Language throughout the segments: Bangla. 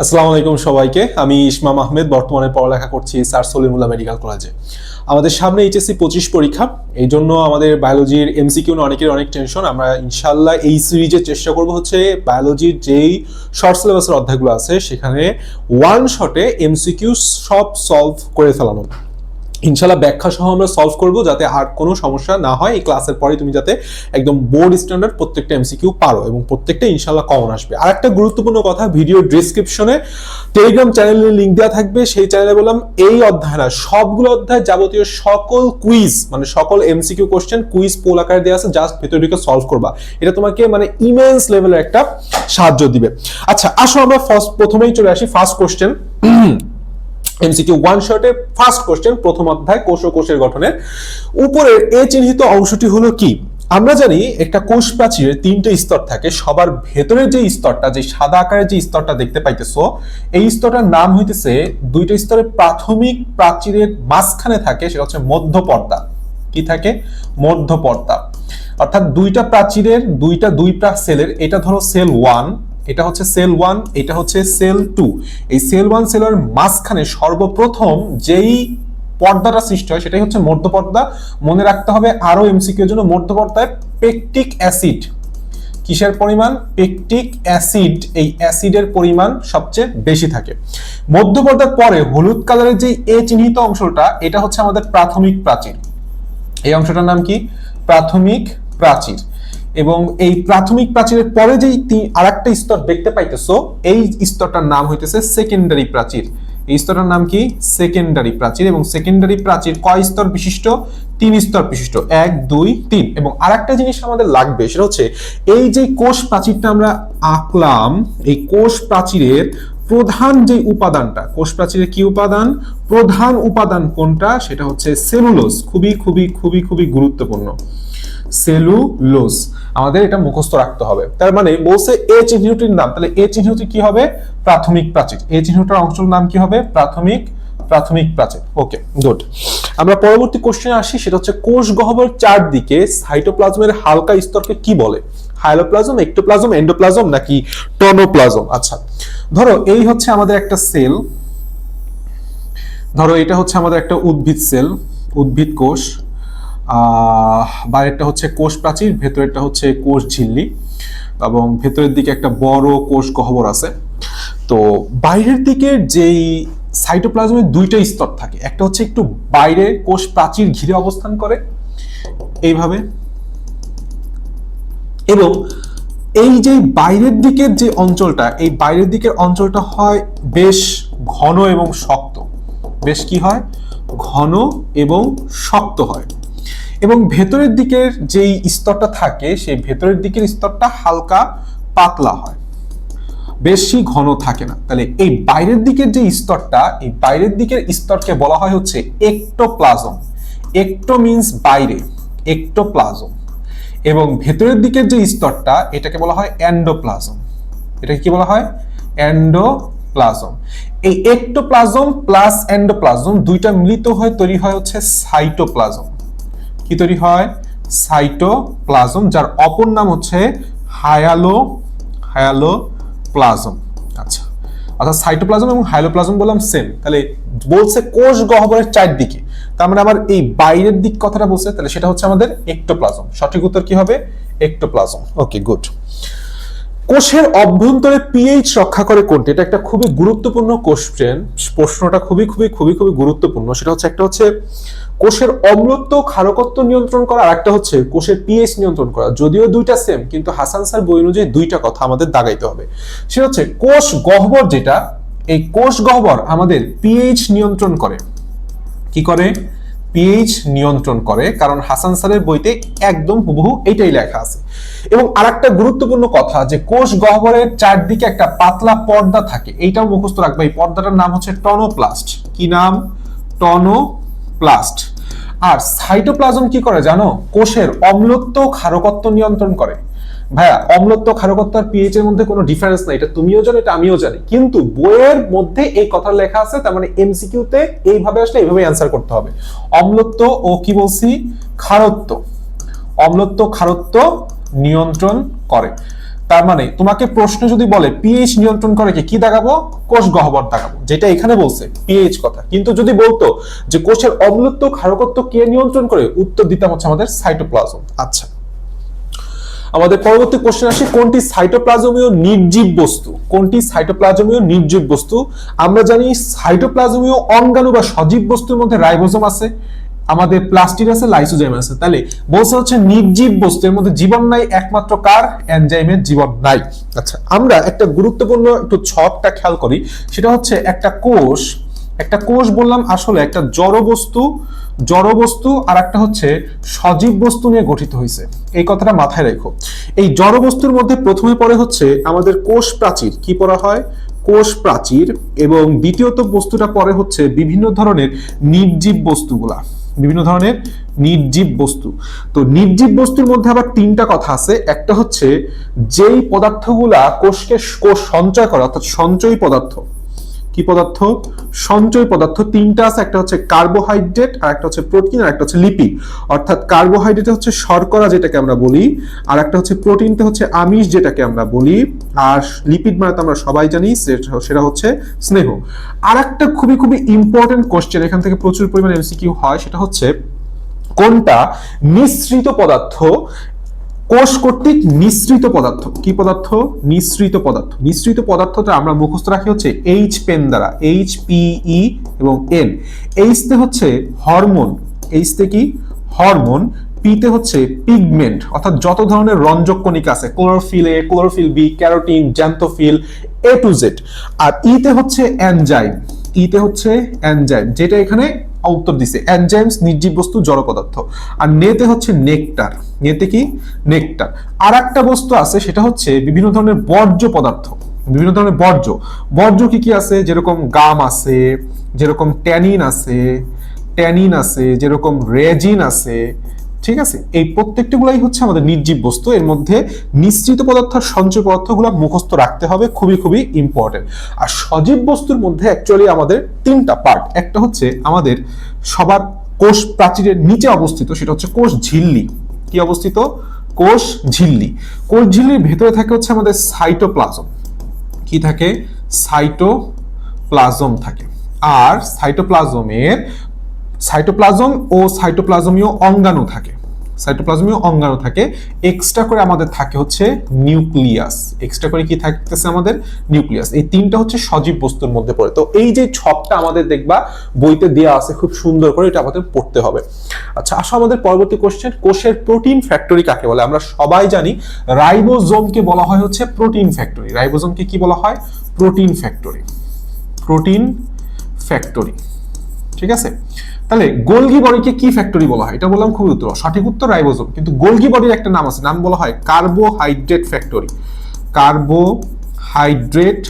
আসসালামু আলাইকুম সবাইকে। আমি ইসমাম আহমেদ, বর্তমানে পড়ালেখা করছি স্যার সলিমুল্লাহ মেডিকেল কলেজে। আমাদের সামনে এইচএসসি 25 পরীক্ষা, এই জন্য আমাদের বায়োলজির এমসিকিউ নিয়ে অনেকের অনেক টেনশন। আমরা ইনশাল্লাহ এই সিরিজে চেষ্টা করব হচ্ছে বায়োলজির যেই শর্ট সিলেবাসের অধ্যায়গুলো আছে সেখানে ওয়ান শটে এমসিকিউ সব সলভ করে ফেলানো। ইনশাল্লাহ ব্যাখ্যা সহ আমরা সলভ করব যাতে আর কোনো সমস্যা না হয়। এই ক্লাসের পরে তুমি যাতে একদম বোর্ড স্ট্যান্ডার্ড প্রত্যেকটা এমসিকিউ পারো এবং প্রত্যেকটা ইনশাল্লাহ কমন আসবে। আর একটা গুরুত্বপূর্ণ কথা, ভিডিও ডেসক্রিপশনে টেলিগ্রাম চ্যানেলের লিঙ্ক দেওয়া থাকবে। সেই চ্যানেলে বললাম এই অধ্যায় না, সবগুলো অধ্যায় যাবতীয় সকল কুইজ মানে সকল এমসিকিউ কোশ্চেন কুইজ পোল আকারে দেওয়া আছে, জাস্ট ভেতরে ঢুকে সলভ করবা। এটা তোমাকে মানে ইমেন্স লেভেলের একটা সাহায্য দিবে। আচ্ছা আসো আমরা প্রথমেই চলে আসি ফার্স্ট কোশ্চেন। এমসিকিউ ওয়ান শটে ফার্স্ট কোশ্চেন, প্রথম অধ্যায় কোষ ও কোষের গঠনের। উপরের এ চিহ্নিত অংশটি হলো কি? আমরা জানি একটা কোষ প্রাচীরের তিনটে স্তর থাকে। সবার ভেতরের যে স্তরটা, যে সাদা আকারের যে স্তরটা দেখতে পাইতেছো, এই স্তরটার নাম হইতেছে, দুইটা স্তরের প্রাথমিক প্রাচীরের মাঝখানে থাকে, সেটা হচ্ছে মধ্যপর্দা। কি থাকে? মধ্যপর্দা। অর্থাৎ দুইটা প্রাচীরের দুই প্রাক সেলের, এটা ধরো সেল ওয়ান, এটা হচ্ছে সেল ওয়ান, এটা হচ্ছে সেল টু। এই সেল ওয়ান সেলের মাঝখানে সর্বপ্রথম যেই পর্দাটা সৃষ্টি হয় সেটাই হচ্ছে মধ্যপর্দা। মনে রাখতে হবে আরো এমসিকিউ এর জন্য, মধ্যপর্দায় পেকটিক অ্যাসিড, কিসের পরিমাণ? পেকটিক অ্যাসিড, এই অ্যাসিডের পরিমাণ সবচেয়ে বেশি থাকে। মধ্যপর্দার পরে হলুদ কালারের যে এ চিহ্নিত অংশটা, এটা হচ্ছে আমাদের প্রাথমিক প্রাচীর। এই অংশটার নাম কি? প্রাথমিক প্রাচীর। এবং এই প্রাথমিক প্রাচীরের পরে যেই আরেকটা স্তর দেখতে পাইতেছো, এই স্তরটার নাম হইতেছে সেকেন্ডারি প্রাচীর। এই স্তরটার নাম কি? সেকেন্ডারি প্রাচীর। এবং সেকেন্ডারি প্রাচীর কয় স্তর বিশিষ্ট? 3 স্তর বিশিষ্ট, 1 2 3। এবং আরেকটা জিনিস আমাদের লাগবে, সেটা হচ্ছে এই যে কোষ প্রাচীরটা আমরা আঁকলাম, এই কোষ প্রাচীরের প্রধান যে উপাদানটা, কোষ প্রাচীরের কি উপাদান? প্রধান উপাদান কোনটা? সেটা হচ্ছে সেলুলোজ। খুবই খুবই খুবই খুবই গুরুত্বপূর্ণ, সেলুলোজ। আমাদের এটা মুখস্থ রাখতে হবে। তার মানে বলছে এ চিহ্নটির নাম, তাহলে এ চিহ্নটি কি হবে? প্রাথমিক প্রাচীর। এ চিহ্নটার অংশের নাম কি হবে? প্রাথমিক প্রাচীর। ওকে, গুড। আমরা পরবর্তী কোশ্চেনে আসি, সেটা হচ্ছে কোষ গহ্বর চারদিকে সাইটোপ্লাজমের হালকা স্তরকে কি বলে? হাইলোপ্লাজম, একটোপ্লাজম, এন্ডোপ্লাজম নাকি টোনোপ্লাজম? আচ্ছা ধরো এই হচ্ছে আমাদের একটা সেল, ধরো এটা হচ্ছে আমাদের একটা উদ্ভিদ সেল, উদ্ভিদ কোষ। বাইরেরটা হচ্ছে কোষ প্রাচীর, ভেতরেরটা হচ্ছে কোষ ঝিল্লি, এবং ভেতরের দিকে একটা বড় কোষ গহ্বর আছে। তো বাইরের দিকের যেই সাইটোপ্লাজমের দুইটা স্তর থাকে, একটা হচ্ছে একটু বাইরে কোষ প্রাচীর ঘিরে অবস্থান করে এইভাবে, এবং এই যে বাইরের দিকের যে অঞ্চলটা, এই বাইরের দিকের অঞ্চলটা হয় বেশ ঘন এবং শক্ত। বেশ কি হয়? ঘন এবং শক্ত হয়। এবং ভেতরের দিকের যেই স্তরটা থাকে, সেই ভেতরের দিকের স্তরটা হালকা পাতলা হয়, বেশি ঘন থাকে না। তাহলে এই বাইরের দিকের যে স্তরটা, এই বাইরের দিকের স্তরকে বলা হয় হচ্ছে একটোপ্লাজম। একটো মিন্স বাইরে, একটোপ্লাজম। এবং ভেতরের দিকের যে স্তরটা, এটাকে বলা হয় এন্ডোপ্লাজম। এটাকে কি বলা হয়? এন্ডোপ্লাজম। এই একটোপ্লাজম প্লাস এন্ডোপ্লাজম দুইটা মিলিত হয়ে তৈরি হয় হচ্ছে সাইটোপ্লাজম। কি তৈরি হয়? সাইটোপ্লাজম, যার অপর নাম হচ্ছে হায়ালোপ্লাজম। আচ্ছা, অর্থাৎ সাইটোপ্লাজম এবং হায়ালোপ্লাজম বললাম সেম। তাহলে বলছে কোষ গহ্বরের চারদিকে, তার মানে আমার এই বাইরের দিক কথাটা বলছে, তাহলে সেটা হচ্ছে আমাদের একটোপ্লাজম। সঠিক উত্তর কি হবে? একটোপ্লাজম। ওকে, গুড। কোষের অভ্যন্তরে পিএইচ রক্ষা করে কোনটি? এটা একটা খুবই গুরুত্বপূর্ণ কোশ্চেন, প্রশ্নটা খুবই খুবই খুবই খুবই গুরুত্বপূর্ণ। সেটা হচ্ছে, একটা হচ্ছে কোষের অম্লত্ব ক্ষারকত্ব নিয়ন্ত্রণ করা, আর একটা হচ্ছে কোষের পিএইচ নিয়ন্ত্রণ করা। যদিও দুইটা সেম, কিন্তু হাসান স্যার বই অনুযায়ী দুইটা কথা আমাদের দাগাইতে হবে। সেটা হচ্ছে কোষ গহ্বর, যেটা এই কোষ গহ্বর আমাদের পিএইচ নিয়ন্ত্রণ করে। কি করে? পিএইচ নিয়ন্ত্রণ করে, কারণ হাসান স্যারের বইতে একদম হুবহু এইটাই লেখা আছে। এবং আরেকটা গুরুত্বপূর্ণ কথা, যে কোষ গহ্বরের চারদিকে একটা পাতলা পর্দা থাকে, এইটাও মুখস্থ রাখবে। এই পর্দাটার নাম হচ্ছে টনোপ্লাস্ট। কি নাম? টনোপ্লাস্ট। আর সাইটোপ্লাজম কি করে জানো? কোষের অম্লত্ব ক্ষারকত্ব নিয়ন্ত্রণ করে। ভাইয়া, অম্লত্ব ক্ষারকত্ব আর পিএইচ এর মধ্যে কোনো ডিফারেন্স নাই, এটা তুমিও জানো, এটা আমিও জানি, কিন্তু বইয়ের মধ্যে এই কথা লেখা আছে। তার মানে এমসিকিউ তে এইভাবে আসলে এইভাবে অ্যান্সার করতে হবে। অম্লত্ব ও কি বলছি? ক্ষারত্ব। অম্লত্ব ক্ষারত্ব নিয়ন্ত্রণ করে। তার মানে তোমাকে প্রশ্ন যদি বলে পিএইচ নিয়ন্ত্রণ করে কি দাগাবো, কোষ গহ্বর দাগাবো, যেটা এখানে বলছে পিএইচ কথা। কিন্তু যদি বলতো যে কোষের অম্লত্ব ক্ষারকত্ব কে নিয়ন্ত্রণ করে, উত্তর দিতাম হচ্ছে আমাদের সাইটোপ্লাজম। আচ্ছা, আমাদের পরবর্তী কোশ্চেন আসে, কোনটি সাইটোপ্লাজমীয় নির্জীব বস্তু? কোনটি সাইটোপ্লাজমীয় নির্জীব বস্তু? আমরা জানি সাইটোপ্লাজমীয় অঙ্গাণু বা সজীব বস্তুর মধ্যে রাইবোজোম আছে, আমাদের প্লাস্টিড আছে, লাইসোজোম আছে। তাহলে বলছে হচ্ছে নির্জীব বস্তু, এর মধ্যে জীবন নাই, একমাত্র কার? এনজাইমের জীবন নাই। আচ্ছা, আমরা একটা গুরুত্বপূর্ণ একটু ছকটা খেয়াল করি, সেটা হচ্ছে একটা কোষ বললাম আসলে একটা জড় বস্তু আর একটা হচ্ছে সজীব বস্তু নিয়ে গঠিত হয়েছে, এই কথাটা মাথায় রেখো। এই জড় বস্তুর মধ্যে প্রথমে পড়ে হচ্ছে আমাদের কোষ প্রাচীর, কি পড়া হয়? কোষ প্রাচীর। এবং দ্বিতীয়ত বস্তুটা পরে হচ্ছে বিভিন্ন ধরনের নির্জীব বস্তুগুলা, বিভিন্ন ধরনের নির্জীব বস্তু। তো নির্জীব বস্তুর মধ্যে আবার তিনটা কথা আছে। একটা হচ্ছে যেই পদার্থগুলা কোষ সঞ্চয় করে, অর্থাৎ সঞ্চয়ী পদার্থ। কি পদার্থ? সঞ্চয় পদার্থ তিনটা আছে, একটা হচ্ছে কার্বোহাইড্রেট, আর একটা হচ্ছে প্রোটিন, আর একটা হচ্ছে লিপিড। অর্থাৎ কার্বোহাইড্রেট হচ্ছে শর্করা যেটাকে আমরা বলি, আর একটা হচ্ছে প্রোটিনটা হচ্ছে আমিষ যেটাকে আমরা বলি, আর লিপিড মানে তো আমরা সবাই জানি সেটা হচ্ছে স্নেহ। আর একটা খুবই খুবই ইম্পর্টেন্ট কোশ্চেন, এখান থেকে প্রচুর পরিমাণে এমসিকিউ হয়, সেটা হচ্ছে কোনটা নিঃসৃত পদার্থ কোষ কর্তৃক নিঃসৃত পদার্থ? কি পদার্থ? নিঃসৃত পদার্থ। নিঃসৃত পদার্থটা আমরা মুখস্থ রাখি হচ্ছে এইচ পেন দ্বারা, HPE এবং N। এইচ তে হচ্ছে হরমোন, এইচ তে কি? হরমোন। পিতে হচ্ছে পিগমেন্ট, অর্থাৎ যত ধরনের রঞ্জক কণিকা আছে, chlorophyll A, chlorophyll B, carotene, xanthophyll, A to Z। আর ইতে হচ্ছে এনজাইম, ইতে হচ্ছে এনজাইম, যেটা এখানে উত্তর দিছে এনজাইমস, নির্জীব বস্তু, জড় পদার্থ। আর নেতে হচ্ছে নেকটার, নেতে কি? নেকটার। আর একটা বস্তু আছে, সেটা হচ্ছে বিভিন্ন ধরনের বর্জ্য পদার্থ, বিভিন্ন ধরনের বর্জ্য কি কি আছে? যেরকম গাম আছে, যেরকম ট্যানিন আছে, যেরকম রেজিন আছে, ঠিক আছে? এই প্রত্যেকটাগুলাই হচ্ছে আমাদের নির্জীব বস্তু। এর মধ্যে নিঃসৃত পদার্থ আর সঞ্চয় পদার্থগুলো মুখস্থ রাখতে হবে, খুবই খুবই ইম্পর্টেন্ট। আর সজীব বস্তুর মধ্যে অ্যাকচুয়ালি আমাদের তিনটা পার্ট। একটা হচ্ছে আমাদের সবার কোষ প্রাচীরের নিচে অবস্থিত, সেটা হচ্ছে কোষ ঝিল্লি। কি অবস্থিত? কোষ ঝিল্লি। কোষ ঝিল্লির ভেতরে থাকে হচ্ছে আমাদের সাইটোপ্লাজম। কি থাকে? সাইটোপ্লাজম থাকে। আর সাইটোপ্লাজম ও সাইটোপ্লাজমীয় অঙ্গাণু থাকে, সাইটোপ্লাজমীয় অঙ্গাণু থাকে। এক্সট্রা করে আমাদের থাকে হচ্ছে নিউক্লিয়াস, এক্সট্রা করে কি থাকতেছে আমাদের? নিউক্লিয়াস। এই তিনটা হচ্ছে সজীব বস্তুর মধ্যে পড়ে। তো এই যে ছকটা আমাদের দেখবা বইতে দেওয়া আছে খুব সুন্দর করে, এটা আমাদের পড়তে হবে। আচ্ছা, আসো আমাদের পরবর্তী কোশ্চেন, কোষের প্রোটিন ফ্যাক্টরি কাকে বলে? আমরা সবাই জানি রাইবোজোমকে বলা হয় হচ্ছে প্রোটিন ফ্যাক্টরি। রাইবোজোমকে কি বলা হয়? প্রোটিন ফ্যাক্টরি, প্রোটিন ফ্যাক্টরি, ঠিক আছে? তাহলে গোলগি বডিকে কি ফ্যাক্টরি বলা হয়? এটা বললাম খুবই উত্তর, সঠিক উত্তর রাইবোজোম। কিন্তু গোলগি বডির একটা নাম আছে, নাম বলা হয় কার্বোহাইড্রেট ফ্যাক্টরি, কার্বোহাইড্রেট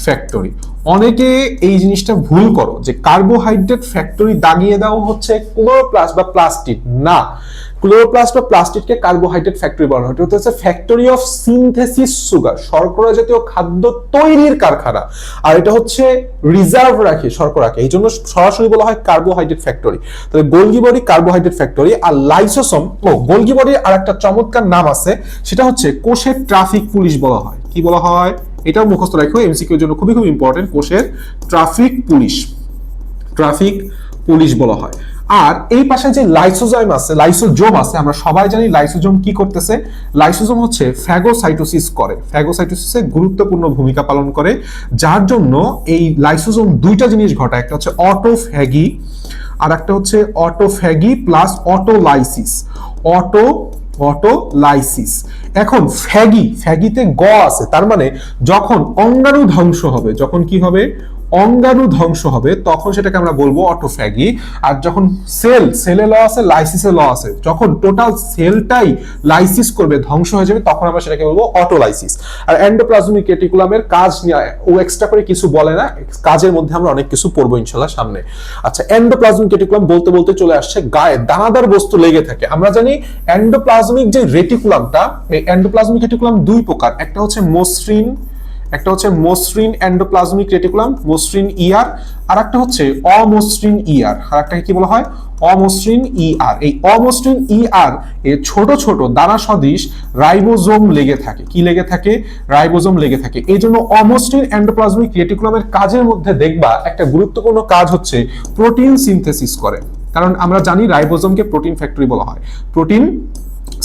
ফ্যাক্টরি। অনেকে এই জিনিসটা ভুল করো যে কার্বোহাইড্রেট ফ্যাক্টরি দাগিয়ে দাও হচ্ছে ক্লোরোপ্লাস্ট বা প্লাস্টিড। না, ক্লোরোপ্লাস্ট বা প্লাস্টিডকে কার্বোহাইড্রেট ফ্যাক্টরি বলা হয়। এটা হচ্ছে ফ্যাক্টরি অফ সিনথেসিস সুগার, শর্করা জাতীয় খাদ্য তৈরির কারখানা। আর এটা হচ্ছে রিজার্ভ রাখে শর্করাকে, এই জন্য সরাসরি বলা হয় কার্বোহাইড্রেট ফ্যাক্টরি। তাহলে গোলগি বডি কার্বোহাইড্রেট ফ্যাক্টরি। আর লাইসোসোম, গোলগি বডির আর একটা চমৎকার নাম আছে, সেটা হচ্ছে কোষের ট্রাফিক পুলিশ বলা হয়। কি বলা হয়? এটাও মুখস্থ রাখো, এমসিকিউর জন্য খুবই খুব ইম্পর্টেন্ট। কোষের ট্রাফিক পুলিশ বলা হয়। আর এই পাশে যে লাইসোজোম আছে, আমরা সবাই জানি লাইসোজোম কি করতেছে? লাইসোজোম হচ্ছে ফ্যাগোসাইটোসিস করে, ফ্যাগোসাইটোসিসে গুরুত্বপূর্ণ ভূমিকা পালন করে, যার জন্য এই লাইসোজোম দুইটা জিনিস ঘটায়। একটা হচ্ছে অটোফ্যাগি, আর একটা হচ্ছে অটোফ্যাগি প্লাস অটোলাইসিস। অটোলাইসিস। এখন ফ্যাগিতে গ আছে, তার মানে যখন অঙ্গাণু ধ্বংস হবে, যখন কি হবে? অঙ্গাণু ধ্বংস হবে, তখন সেটাকে আমরা বলবো অটোফ্যাগি। আর যখন সেলে ল আছে, লাইসিসে ল আছে, যখন টোটাল সেলটাই লাইসিস করবে, ধ্বংস হয়ে যাবে, তখন আমরা সেটাকে বলবো অটোলাইসিস। আর এন্ডোপ্লাজমিক রেটিকুলামের কাজ নিয়ে ও এক্সট্রা করে কিছু বলে না, কাজের মধ্যে আমরা অনেক কিছু পড়বো ইনশাআল্লাহ সামনে। আচ্ছা, এন্ডোপ্লাজমিক রেটিকুলাম বলতে বলতে চলে আসছে গায়ে দানাদার বস্তু লেগে থাকে। আমরা জানি এন্ডোপ্লাজমিক যে রেটিকুলামটা, এই এন্ডোপ্লাজমিক রেটিকুলাম দুই প্রকার, একটা হচ্ছে মসৃণ, একটা হচ্ছে মসৃণ এন্ডোপ্লাজমিক রেটিকুলাম, মসৃণ ইআর, আর একটা হচ্ছে অমসৃণ ইআর, আর একটাকে কি বলা হয়, অমসৃণ ইআর। এই অমসৃণ ইআর এ ছোট ছোট দানা সদৃশ রাইবোজোম লেগে থাকে। কি লেগে থাকে? রাইবোজোম লেগে থাকে। এই জন্য অমসৃণ এন্ডোপ্লাজমিক রেটিকুলামের কাজের মধ্যে দেখবা একটা গুরুত্বপূর্ণ কাজ হচ্ছে প্রোটিন সিনথেসিস করে। কারণ আমরা জানি রাইবোজোমকে প্রোটিন ফ্যাক্টরি বলা হয়, প্রোটিন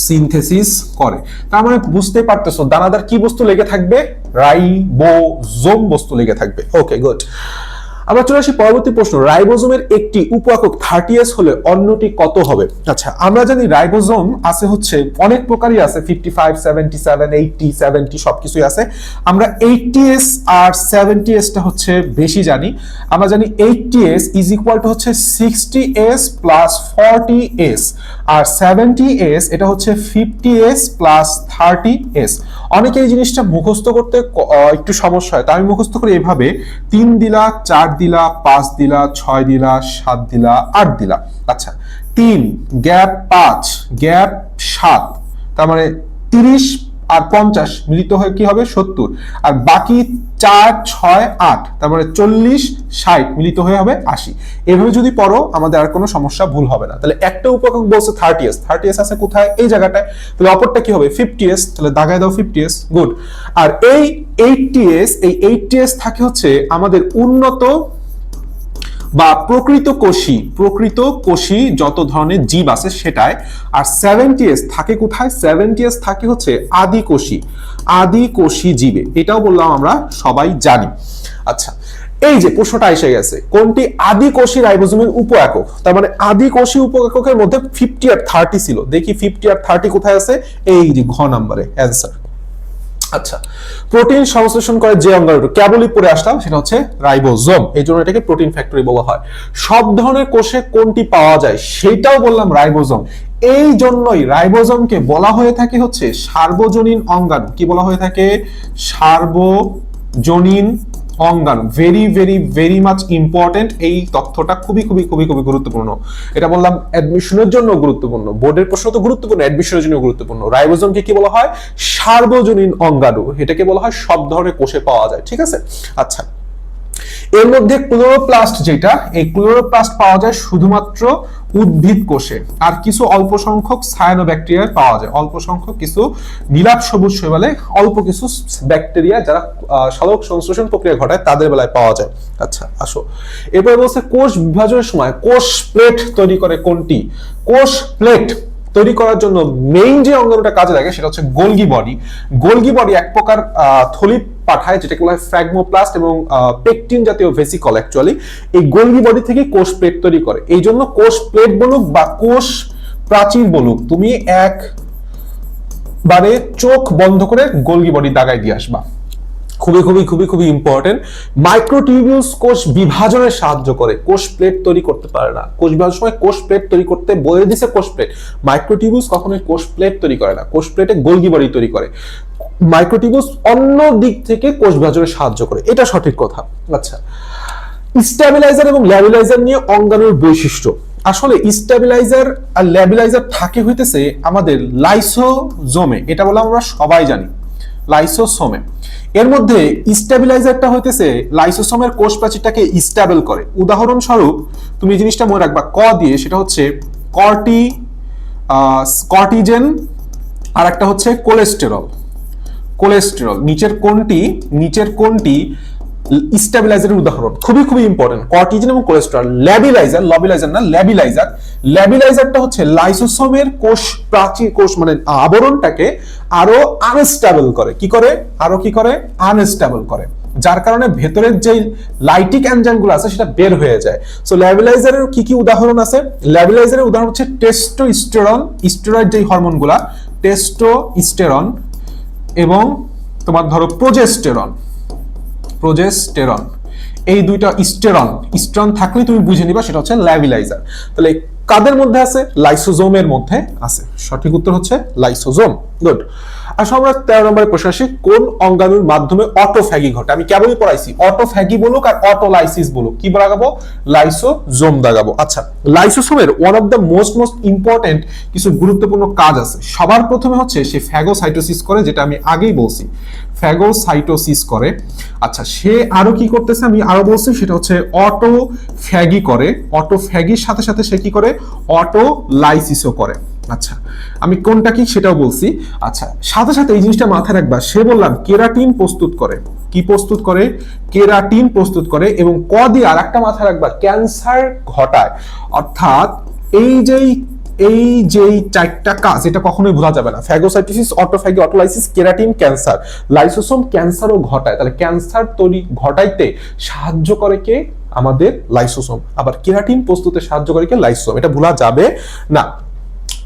সিনথেসিস করে। তার মানে বুঝতে পারতেছো দানাদার কি বস্তু লেগে থাকবে? রাইবোজোম বস্তু লেগে থাকবে। ওকে, গুড। আমরা চলে আসি পরবর্তী প্রশ্ন, রাইবোজোমের একটি উপ একক 30S হলে অন্যটি কত হবে? আচ্ছা, আমরা জানি রাইবোজোম আছে হচ্ছে অনেক প্রকারই আছে, 55, 77, 80, 70 সবকিছুই আছে। আমরা 80S আর 70S টা হচ্ছে বেশি জানি। আমরা জানি 80S ইজ ইকুয়াল টু হচ্ছে 60S প্লাস 40S, আর 70S এটা হচ্ছে 50S প্লাস 30S। অনেকে এই জিনিসটা মুখস্থ করতে একটু সমস্যা হয়, তাই আমি মুখস্থ করি এভাবে: 3 দিলা, 4 দিলা, 5 দিলা, 6 দিলা, 7 দিলা, 8 দিলা। আচ্ছা, 3 গ্যাপ 5 গ্যাপ 7, তার মানে 30 আর 50 মিলিত হয়ে কি হবে? 70। আর বাকি 4, 6, 8, তার মানে 40, 60 মিলিত হয়ে হবে 80। এভাবে যদি পড়ো আমাদের আর কোনো সমস্যা ভুল হবে না। তাহলে একটা উপ একক বলছে 30S, 30S আছে কোথায়? এই জায়গাটায়। তাহলে অপরটা কি হবে? 50S। তাহলে দাগায় দাও 50S, গুড। আর এই 80S, এই 80S থাকে হচ্ছে আমাদের উন্নত বা প্রকৃত কোষী যত ধরনের জীব আছে সেটায়। আর 70S থাকে কোথায়? 70S থাকে হচ্ছে আদি কোষী জীবে। এটাও বললাম আমরা সবাই জানি। আচ্ছা, এই যে প্রশ্নটা এসে গেছে, কোনটি আদি কোষী রাইবোজোমের উপ একক? তার মানে আদি কোষী উপ এককের মধ্যে 50 আর 30 ছিল। দেখি 50 আর 30 কোথায় আছে? এই যে ঘ নম্বরে অ্যান্সার। আচ্ছা, প্রোটিন সংশ্লেষণ করে যে অঙ্গাণুটা কেবলই পড়ে আসলাম সেটা হচ্ছে রাইবোজোম। এই জন্য এটাকে প্রোটিন ফ্যাক্টরি বলা হয়। সব ধরনের কোষে কোনটি পাওয়া যায় সেটাও বললাম রাইবোজোম। এই জন্যই রাইবোজোমকে বলা হয়ে থাকে হচ্ছে সার্বজনীন অঙ্গাণু। কি বলা হয়ে থাকে? সার্বজনীন অঙ্গাণু। Very very very much important. এই তথ্যটা খুবই খুবই খুবই খুবই গুরুত্বপূর্ণ। এটা বললাম অ্যাডমিশনের জন্য গুরুত্বপূর্ণ, বোর্ডের প্রশ্ন তো গুরুত্বপূর্ণ, অ্যাডমিশনের জন্য গুরুত্বপূর্ণ। রাইবোজোমকে কি বলা হয়? সার্বজনীন অঙ্গাণু। এটাকে বলা হয় সব ধরনের কোষে পাওয়া যায়। ঠিক আছে? আচ্ছা, এর মধ্যে ক্লোরোপ্লাস্ট, যেটা এই ক্লোরোপ্লাস্ট পাওয়া যায় শুধুমাত্র উদ্ভিদ কোষে, আর কিছু অল্প সংখ্যক সায়ানোব্যাকটেরিয়ায় পাওয়া যায়। অল্প সংখ্যক কিছু নীলাভ সবুজ শৈবালে অল্প কিছু ব্যাকটেরিয়া যারা সালোক সংশ্লেষণ প্রক্রিয়া ঘটায় তাদের বেলায় পাওয়া যায়। আচ্ছা, আসো এরপরে বলছে কোষ বিভাজনের সময় কোষ প্লেট তৈরি করে কোনটি? কোষ প্লেট তৈরি করার জন্য মেইন যে অঙ্গাণুটা কাজে লাগে সেটা হচ্ছে গোলগি বডি। গোলগি বডি এক প্রকার থলি পাঠায় যেটাকে বলা হয় ফ্র্যাগমোপ্লাস্ট এবং পেকটিন জাতীয় ভেসিকল। অ্যাকচুয়ালি এই গোলগি বডি থেকে কোষ প্লেট তৈরি করে। এই জন্য কোষ প্লেট বলুক বা কোষ প্রাচীর বলুক, তুমি একবারে চোখ বন্ধ করে গোলগি বডি দাগায় দিয়ে আসবা। খুবই খুবই খুবই খুবই ইম্পর্টেন্ট। মাইক্রোটিউবিউলস কোষ বিভাজনে সাহায্য করে, কোষ প্লেট তৈরি করতে পারে না। কোষ বিভাজনের সময় কোষ প্লেট তৈরি করতে বলে দিছে কোষ প্লেট। মাইক্রোটিউবিউলস কখনোই কোষ প্লেট তৈরি করে না, কোষ প্লেটে গোলগি বডি তৈরি করে। মাইক্রোটিউবিউলস অন্য দিক থেকে কোষ বিভাজনে সাহায্য করে, এটা সঠিক কথা। আচ্ছা, স্ট্যাবিলাইজার এবং ল্যাবিলাইজার নিয়ে অঙ্গাণুর বৈশিষ্ট্য। আসলে স্ট্যাবিলাইজার আর ল্যাবিলাইজার থাকে হইতেছে আমাদের লাইসোজোমে। এটা বলে আমরা সবাই জানি, লাইসোসোমে। এর মধ্যে স্ট্যাবিলাইজারটা হইতেছে লাইসোসোমের কোষ প্রাচীরটাকে স্ট্যাবল করে। উদাহরণস্বরূপ তুমি জিনিসটা মনে রাখবা ক দিয়ে, সেটা হচ্ছে কর্টিজেন আর একটা হচ্ছে কোলেস্টেরল। নিচের কোনটি স্ট্যাবিলাইজারের উদাহরণ? খুবই খুবই ইম্পর্টেন্ট, কর্টিজেন এবং কোলেস্টেরল। ল্যাবিলাইজারটা হচ্ছে লাইসোসোমের কোষ প্রাচীর, কোষ মানে আবরণটাকে আরো আনস্টেবল করে। কি করে? আনস্টেবল করে, যার কারণে ভেতরের যে লাইটিক এনজাইমগুলো আছে সেটা বের হয়ে যায়। সো ল্যাবিলাইজারের কি কি উদাহরণ আছে? ল্যাবিলাইজারের উদাহরণ হচ্ছে টেস্টোস্টেরন, স্টেরয়েড যে হরমোনগুলা, টেস্টোস্টেরন এবং তোমার ধরো প্রোজেস্টেরন। এই দুইটা স্টেরন থাকলে তুমি বুঝে নিবা সেটা হচ্ছে ল্যাবিলাইজার। তাহলে কাদের মধ্যে আছে? লাইসোজোমের মধ্যে আছে। সঠিক উত্তর হচ্ছে লাইসোজোম। গুড। আসলে আমরা 13 নম্বরের প্রশ্ন আসি, কোন অঙ্গাণুর মাধ্যমে অটোফ্যাগি ঘটে? আমি কেবলই পড়াইছি অটোফ্যাগি বলুক আর অটোলাইসিস বলুক, কি লাগাবো? লাইসোজোম লাগাবো। আচ্ছা, লাইসোসোমের one of the most important কিছু গুরুত্বপূর্ণ কাজ আছে। সবার প্রথমে হচ্ছে সে ফ্যাগোসাইটোসিস করে, যেটা আমি আগেই বলছি, ফ্যাগোসাইটোসিস করে। আচ্ছা, সে আরো কি করতেছে আমি আরো বলছি, সেটা হচ্ছে অটোফ্যাগি করে। অটোফ্যাগির সাথে সাথে সে কি করে? অটোলাইসিসও করে। আচ্ছা, আমি কোনটা কি সেটাও বলছি। আচ্ছা, সাথে সাথে এই জিনিসটা মাথায় রাখবা, সে বললাম কেরাটিন প্রস্তুত করে। কি প্রস্তুত করে? কেরাটিন প্রস্তুত করে। এবং ক দিয়ে আর একটা মাথায় রাখবা, ক্যান্সার ঘটায়। অর্থাৎ এই যে চারটা কাজ, এটা কখনোই ভোলা যাবে না। Phagocytosis, autophagy, autolysis, keratin, cancer. Lysosome ক্যান্সারও ঘটায়, তাহলে ক্যান্সার তৈরি ঘটাইতে সাহায্য করে কে? আমাদের লাইসোসোম। আবার কেরাটিন প্রস্তুতে সাহায্য করে কে? লাইসোসোম। এটা ভোলা যাবে না।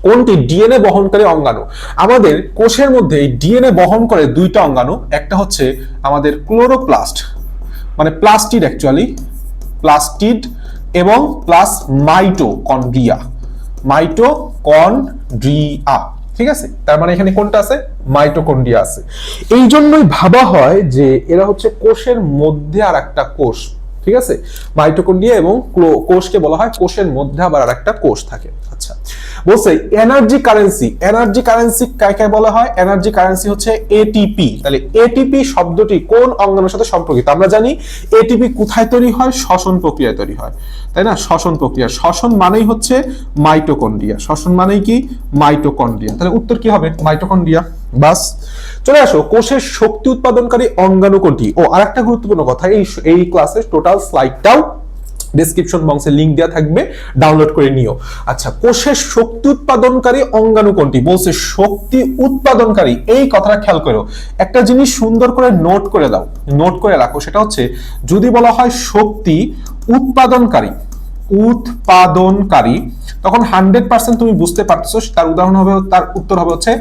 কোনটি? ডিএনএ বহনকারী অঙ্গাণু। আমাদের কোষের মধ্যে ডিএনএ বহন করে দুইটা অঙ্গাণু, একটা হচ্ছে আমাদের ক্লোরোপ্লাস্ট, মানে প্লাস্টিড অ্যাকচুয়ালি, প্লাস্টিড, এবং প্লাস মাইটোকন্ড্রিয়া। মাইটোকন্ড্রিয়া, ঠিক আছে? তার মানে এখানে কোনটা আছে? মাইটোকন্ড্রিয়া আছে। এই জন্যই ভাবা হয় যে এরা হচ্ছে কোষের মধ্যে আর একটা কোষ, ঠিক আছে? মাইটোকন্ড্রিয়া এবং কোষকে বলা হয় কোষের মধ্যে আবার আর একটা কোষ থাকে। আচ্ছা, বলছে এনার্জি কারেন্সি। এনার্জি কারেন্সি কাকে বলা হয়? এনার্জি কারেন্সি হচ্ছে এটিপি। তাহলে এটিপি শব্দটি কোন অঙ্গাণুর সাথে সম্পর্কিত? আমরা জানি এটিপি কোথায় তৈরি হয়? শ্বসন প্রক্রিয়ায় তৈরি হয়, তাই না? শ্বসন প্রক্রিয়া। শ্বসন মানেই হচ্ছে মাইটোকন্ড্রিয়া। শ্বসন মানেই কি? মাইটোকন্ড্রিয়া। তাহলে উত্তর কি হবে? মাইটোকন্ড্রিয়া। বাস, চলে আসো, কোষের শক্তি উৎপাদনকারী অঙ্গাণু কোনটি? ও আরেকটা গুরুত্বপূর্ণ কথা, এই ক্লাসের টোটাল স্লাইডটাও ডেসক্রিপশন বক্সে লিংক দেওয়া থাকবে, ডাউনলোড করে নিও। আচ্ছা, কোষের শক্তি উৎপাদনকারী অঙ্গাণু কোনটি? বলছে শক্তি উৎপাদনকারী। এই কথাটা খেয়াল করো, একটা জিনিস সুন্দর করে নোট করে দাও, নোট করে রাখো। সেটা হচ্ছে যদি বলা হয় শক্তি উৎপাদনকারী, তখন 100% তুমি বুঝতে পারছো তার উদাহরণ হবে, তার উত্তর হবে হচ্ছে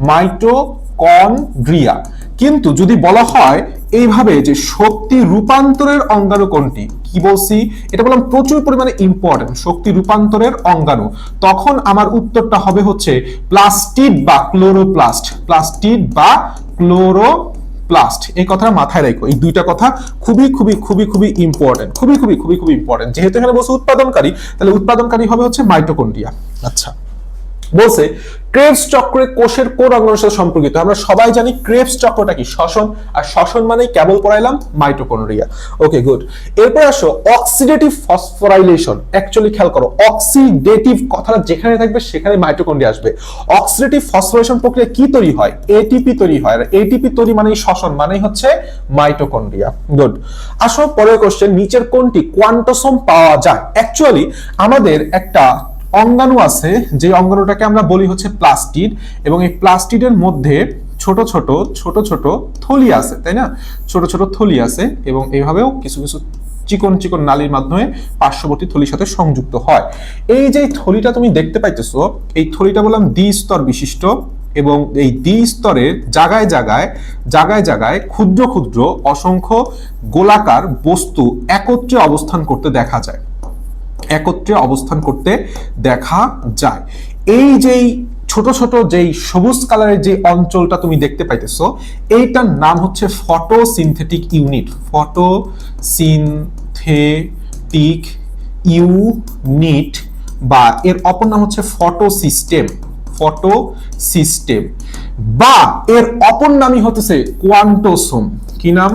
মাইটোকন্ড্রিয়া। কিন্তু যদি বলা হয় এইভাবে যে শক্তি রূপান্তরের অঙ্গাণু কোনটি, কি বলছি? এটা বললাম প্রচুর পরিমাণে ইম্পর্টেন্ট, শক্তি রূপান্তরের অঙ্গাণু। তখন আমার উত্তরটা হবে হচ্ছে প্লাস্টিড বা ক্লোরোপ্লাস্ট। প্লাস্টিড বা ক্লোরোপ্লাস্ট, এই কথাটা মাথায় রাখো। এই দুইটা কথা খুবই খুবই খুবই খুবই ইম্পর্টেন্ট, খুবই খুবই খুবই খুবই ইম্পর্টেন্ট। যেহেতু এখানে বলছে উৎপাদনকারী, তাহলে উৎপাদনকারী হবে হচ্ছে মাইটোকন্ড্রিয়া। আচ্ছা, বলছে ক্রেবস চক্রে কোষের কোন অঙ্গাণুর সাথে সম্পর্কিত? আমরা সবাই জানি ক্রেবস চক্রটা কি? শ্বসন। আর শ্বসন মানেই কেবল পড়াইলাম মাইটোকন্ড্রিয়া। ওকে, গুড। এরপর আসো অক্সিডেটিভ ফসফোরাইলেশন। অ্যাকচুয়ালি খেয়াল করো, অক্সিডেটিভ কথাটা যেখানে থাকবে সেখানে মাইটোকন্ড্রিয়া আসবে। অক্সিডেটিভ ফসফোরাইলেশন প্রক্রিয়া কি তৈরি হয়? এটিপি তৈরি হয়। আর এটিপি তৈরি মানেই শ্বসন, মানেই হচ্ছে মাইটোকন্ড্রিয়া। গুড। আসো পরের কোশ্চেন, নিচের কোনটি কোয়ান্টোসোম পাওয়া যায়? অ্যাকচুয়ালি আমাদের একটা অঙ্গাণু আছে, যে অঙ্গাণুটাকে আমরা বলি হচ্ছে প্লাস্টিড, এবং এই প্লাস্টিডের মধ্যে ছোট ছোট ছোট ছোট থলি আছে, তাই না? ছোট ছোট থলি আছে, এবং এইভাবেও কিছু কিছু চিকন চিকন নালীর মাধ্যমে পার্শ্ববর্তী থলির সাথে সংযুক্ত হয়। এই যে থলিটা তুমি দেখতে পাইতেছো, এই থলিটা বললাম দ্বিস্তর বিশিষ্ট, এবং এই দ্বিস্তরের জায়গায় জায়গায় জায়গায় জায়গায় ক্ষুদ্র ক্ষুদ্র অসংখ্য গোলাকার বস্তু একত্রে অবস্থান করতে দেখা যায়, একত্রে অবস্থান করতে দেখা যায়। এই যেই ছোট ছোট যেই সবুজ কালারের যে অঞ্চলটা তুমি দেখতে পাইতেছো, এইটার নাম হচ্ছে ফটোসিনথেটিক ইউনিট। ফটোসিনথেটিক ইউনিট, বা এর অপর নাম হচ্ছে ফটোসিস্টেম। ফটোসিস্টেম, বা এর অপর নামই হতেছে কোয়ান্টোসোম। কি নাম?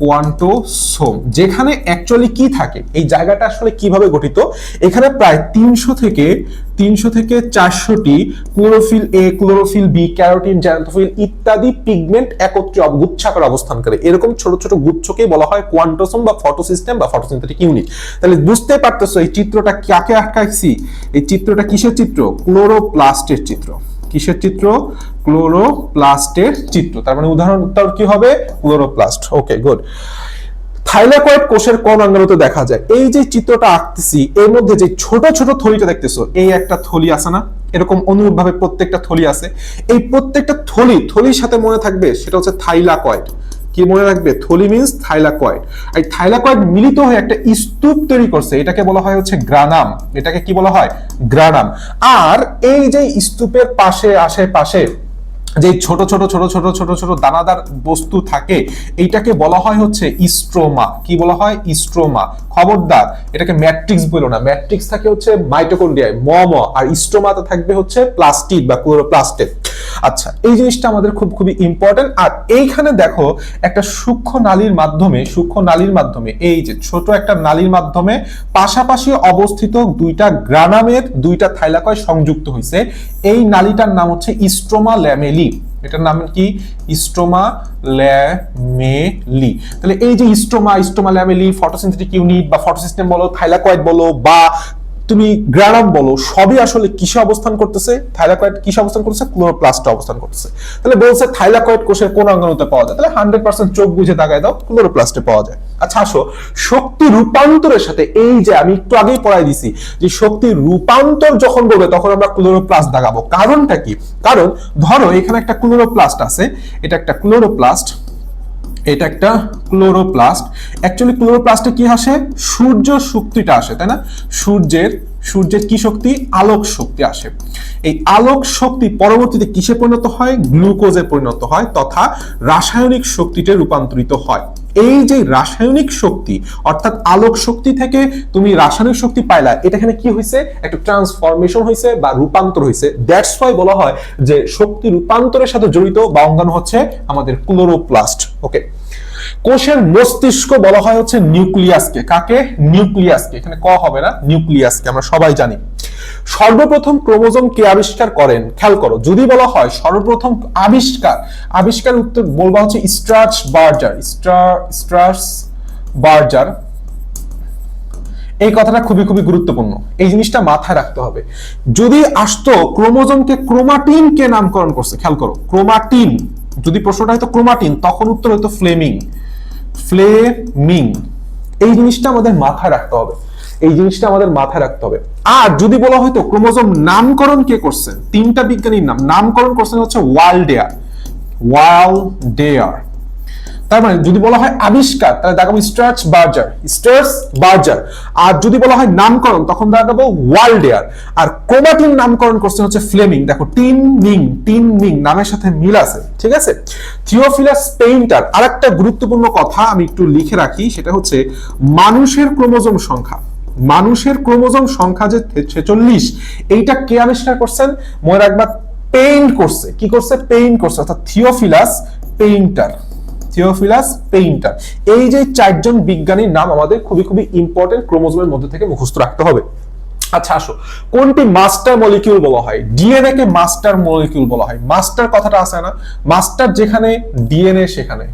কোয়ান্টোসোম। যেখানে অ্যাকচুয়ালি কি থাকে, এই জায়গাটা আসলে কিভাবে গঠিত? এখানে প্রায় 300 থেকে 400টি chlorophyll A, chlorophyll B, carotene, xanthophyll ইত্যাদি পিগমেন্ট একত্রে গুচ্ছাকারে অবস্থান করে। এরকম ছোট ছোট গুচ্ছকেই বলা হয় কোয়ান্টোসোম বা ফটোসিস্টেম বা ফটোসিনথেটিক ইউনিট। তাহলে বুঝতে পারতেছো এই চিত্রটা কাকে আঁকাইছি? এই চিত্রটা কিসের চিত্র? ক্লোরোপ্লাস্টের চিত্র। কিসের চিত্র? ক্লোরোপ্লাস্টের চিত্র। তার মানে উদাহরণ উত্তর কি হবে? ক্লোরোপ্লাস্ট। ওকে, গুড। থাইলাকয়েড কোষের কোন অঙ্গাণুতে দেখা যায়? এই যে চিত্রটা আঁকতেছি, এর মধ্যে যে ছোট ছোট থলিটা দেখতেছো, এই একটা থলি আছে না? এরকম অনুরূপভাবে প্রত্যেকটা থলি আছে। এই প্রত্যেকটা থলির সাথে মনে থাকবে সেটা হচ্ছে থাইলাকয়েড। কি মনে রাখবে? থলি মিন্স থাইলাকয়েড। এই থাইলাকয়েড মিলিত হয়ে একটা স্তূপ তৈরি করছে, এটাকে বলা হয় হচ্ছে গ্রানাম। এটাকে কি বলা হয়? গ্রানাম। আর এই যে স্তূপের পাশে আশেপাশে যে ছোট ছোট ছোট ছোট ছোট ছোট দানাদার বস্তু থাকে, এইটাকে বলা হয় হচ্ছে স্ট্রোমা। কি বলা হয়? স্ট্রোমা। খবরদার এটাকে ম্যাট্রিক্স বলো না, ম্যাট্রিক্স থাকে হচ্ছে মাইটোকন্ড্রিয়ায় আর স্ট্রোমাতে থাকবে হচ্ছে প্লাস্টিড বা ক্লোরোপ্লাস্টে। আচ্ছা, এই জিনিসটা আমাদের খুবই ইম্পর্টেন্ট। আর এইখানে দেখো একটা সূক্ষ্ম নালীর মাধ্যমে এই যে ছোট একটা নালীর মাধ্যমে পাশাপাশি অবস্থিত দুইটা গ্রানামের দুইটা থাইলাকয় সংযুক্ত হয়েছে। এই নালীটার নাম হচ্ছে স্ট্রোমা ল্যামেলি। এটার নাম কি? Stroma lamellae. তাহলে এই যে স্ট্রোমা ল্যামেলি, ফটোসিনথেটিক ইউনিট বা ফটোসিস্টেম বলো, থাইলাকয়েড বলো বা তুমি গ্রানাম বলো, সবই আসলে কিসে অবস্থান করতেছে? থাইলাকয়েড কিসে অবস্থান করতেছে? ক্লোরোপ্লাস্টে অবস্থান করতেছে। তাহলে বলছে থাইলাকয়েড কোষের কোন অঙ্গাণুতে পাওয়া যায়? তাহলে 100% চোখ বুঝে দাগায় দাও, ক্লোরোপ্লাস্টে পাওয়া যায়। আচ্ছা আসো, শক্তি রূপান্তরের সাথে এই যে আমি একটু আগেই পড়াই দিছি যে শক্তি রূপান্তর যখন বলবে তখন আমরা ক্লোরোপ্লাস্ট দাগাবো। কারণটা কি? কারণ ধরো এখানে একটা ক্লোরোপ্লাস্ট আছে, এটা একটা ক্লোরোপ্লাস্ট, এটা একটা ক্লোরোপ্লাস্ট। অ্যাকচুয়ালি ক্লোরোপ্লাস্টে কি আসে? সূর্য শক্তিটা আসে, তাই না? সূর্যের কি শক্তি? আলোক শক্তি আসে। এই আলোক শক্তি পরবর্তীতে কিসে পরিণত হয়? গ্লুকোজে পরিণত হয় তথা রাসায়নিক শক্তিতে রূপান্তরিত হয়। এই যে রাসায়নিক শক্তি অর্থাৎ আলোক শক্তি থেকে তুমি রাসায়নিক শক্তি পাইলা, এটা এখানে কি হয়েছে? একটা ট্রান্সফরমেশন হয়েছে বা রূপান্তর হয়েছে। দ্যাটস ওয়াই বলা হয় যে শক্তি রূপান্তরের সাথে জড়িত বা অঙ্গাণু হচ্ছে আমাদের ক্লোরোপ্লাস্ট। ওকে, কোষের মস্তিষ্ক বলা হয় হচ্ছে নিউক্লিয়াসকে। কাকে? নিউক্লিয়াসকে। এখানে ক হবে না, নিউক্লিয়াসকে। আমরা সবাই জানি সর্বপ্রথম ক্রোমোজোম কে আবিষ্কার করেন? খেয়াল করো, যদি বলা হয় সর্বপ্রথম আবিষ্কার উত্তর বলবা হচ্ছে স্ট্রাসবার্জার। এই কথাটা খুবই গুরুত্বপূর্ণ, এই জিনিসটা মাথায় রাখতে হবে। যদি আসতো ক্রোমোজোমকে ক্রোমাটিন কে নামকরণ করছে, খেয়াল করো, ক্রোমাটিন। যদি প্রশ্নটা হয়তো ক্রোমাটিন, তখন উত্তর হয়তো ফ্লেমিং। এই জিনিসটা আমাদের মাথায় রাখতে হবে, আর যদি বলা হয়তো ক্রোমোজোম নামকরণ কে করছেন, তিনটা বিজ্ঞানীর নামকরণ করছেন হচ্ছে ওয়ালডেয়ার। তার মানে যদি বলা হয় আবিষ্কার, তাহলে দেখাবো স্ট্রাসবার্জার। আর যদি বলা হয় নামকরণ, তখন দেখাবো ওয়ালডেয়ার। আর ক্রোমাটিন নামকরণ করছে হচ্ছে ফ্লেমিং। দেখো টিন মিং নামের সাথে মিল আছে, ঠিক আছে। Theophilus painter. আরেকটা গুরুত্বপূর্ণ কথা আমি একটু লিখে রাখি, সেটা হচ্ছে মানুষের ক্রোমোজোম সংখ্যা যে 46, এইটা কে আবিষ্কার করছেন? মনে রাখবা, পেইন্ট করছে। কি করছে? পেইন্ট করছে, অর্থাৎ থিওফিলাস পেইন্টার। এই যে চারজন বিজ্ঞানীর নাম আমাদের খুবই ইম্পর্টেন্ট, ক্রোমোজোমের মধ্যে থেকে মুখস্থ রাখতে হবে। আচ্ছা আসো, কোনটি মাস্টার মলিকিউল বলা হয়? ডিএনএ কে মাস্টার মলিকিউল বলা হয়। মাস্টার কথাটা আছে না, মাস্টার যেখানে ডিএনএ সেখানে।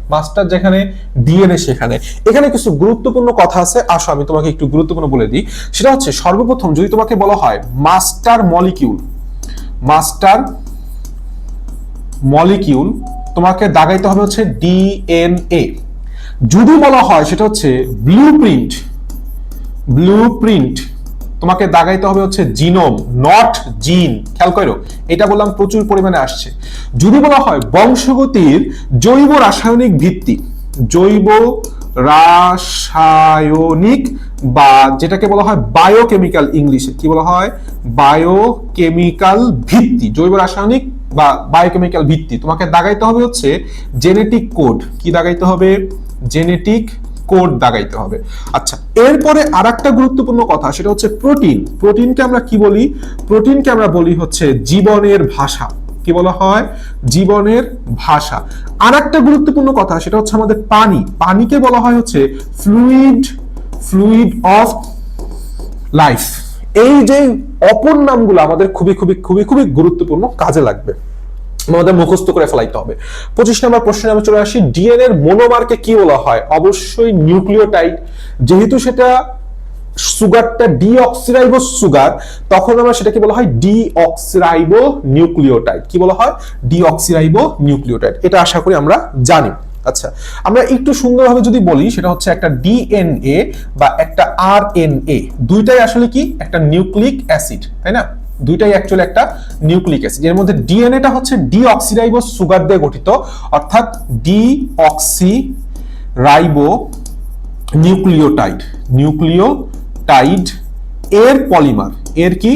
এখানে কিছু গুরুত্বপূর্ণ কথা আছে, আসো আমি তোমাকে একটু গুরুত্বপূর্ণ বলে দিই। সেটা হচ্ছে সর্বপ্রথম যদি তোমাকে বলা হয় মাস্টার মলিকিউল, তোমাকে দাগাইতে হবে হচ্ছে ডিএনএ। যদি বলা হয় সেটা হচ্ছে ব্লুপ্রিন্ট, তোমাকে দাগাইতে হবে হচ্ছে জিনোম, নট জিন। খেয়াল করো, এটা বললাম প্রচুর পরিমাণে আসছে। যদি বলা হয় বংশগতির জৈব রাসায়নিক ভিত্তি, বা যেটাকে বলা হয় বায়োকেমিক্যাল, ইংলিশে কি বলা হয়? বায়োকেমিক্যাল ভিত্তি, জৈব রাসায়নিক বা বায়োকেমিক্যাল ভিত্তি, তোমাকে দাগাইতে হবে হচ্ছে জেনেটিক কোড। কি দাগাইতে হবে? জেনেটিক কোড দাগাইতে হবে। আচ্ছা, এরপরে আরেকটা গুরুত্বপূর্ণ কথা, সেটা হচ্ছে প্রোটিনকে আমরা কি বলি? প্রোটিনকে আমরা বলি হচ্ছে জীবনের ভাষা। কি বলা হয়? জীবনের ভাষা। আরেকটা গুরুত্বপূর্ণ কথা, সেটা হচ্ছে আমাদের পানিকে বলা হয় হচ্ছে ফ্লুইড অফ লাইফ। এই যে অপর নামগুলো আমাদের খুবই গুরুত্বপূর্ণ, কাজে লাগবে, আমাদের মুখস্থ করে ফেলাইতে হবে। 25 নম্বর প্রশ্নে আমি চলে আসি। ডিএনএ এর মনোমারকে কি বলা হয়? অবশ্যই নিউক্লিওটাইড। যেহেতু সেটা সুগারটা ডিঅক্সিরাইবো সুগার, তখন আমরা সেটাকে বলা হয় ডিঅক্সিরাইবো নিউক্লিওটাইড। কি বলা হয়? Deoxyribo nucleotide. এটা আশা করি আমরা জানি। আচ্ছা, আমরা একটু সুন্দরভাবে যদি বলি, সেটা হচ্ছে একটা ডিএনএ বা একটা আরএনএ, দুইটাই আসলে কি? একটা নিউক্লিক অ্যাসিড, তাই না? দুইটাই অ্যাকচুয়ালি একটা নিউক্লিক অ্যাসিড। এর মধ্যে ডিএনএটা হচ্ছে ডিঅক্সিরাইবো সুগার দিয়ে গঠিত, অর্থাৎ ডিঅক্সিরাইবো নিউক্লিওটাইড। এর পলিমার, এর কি?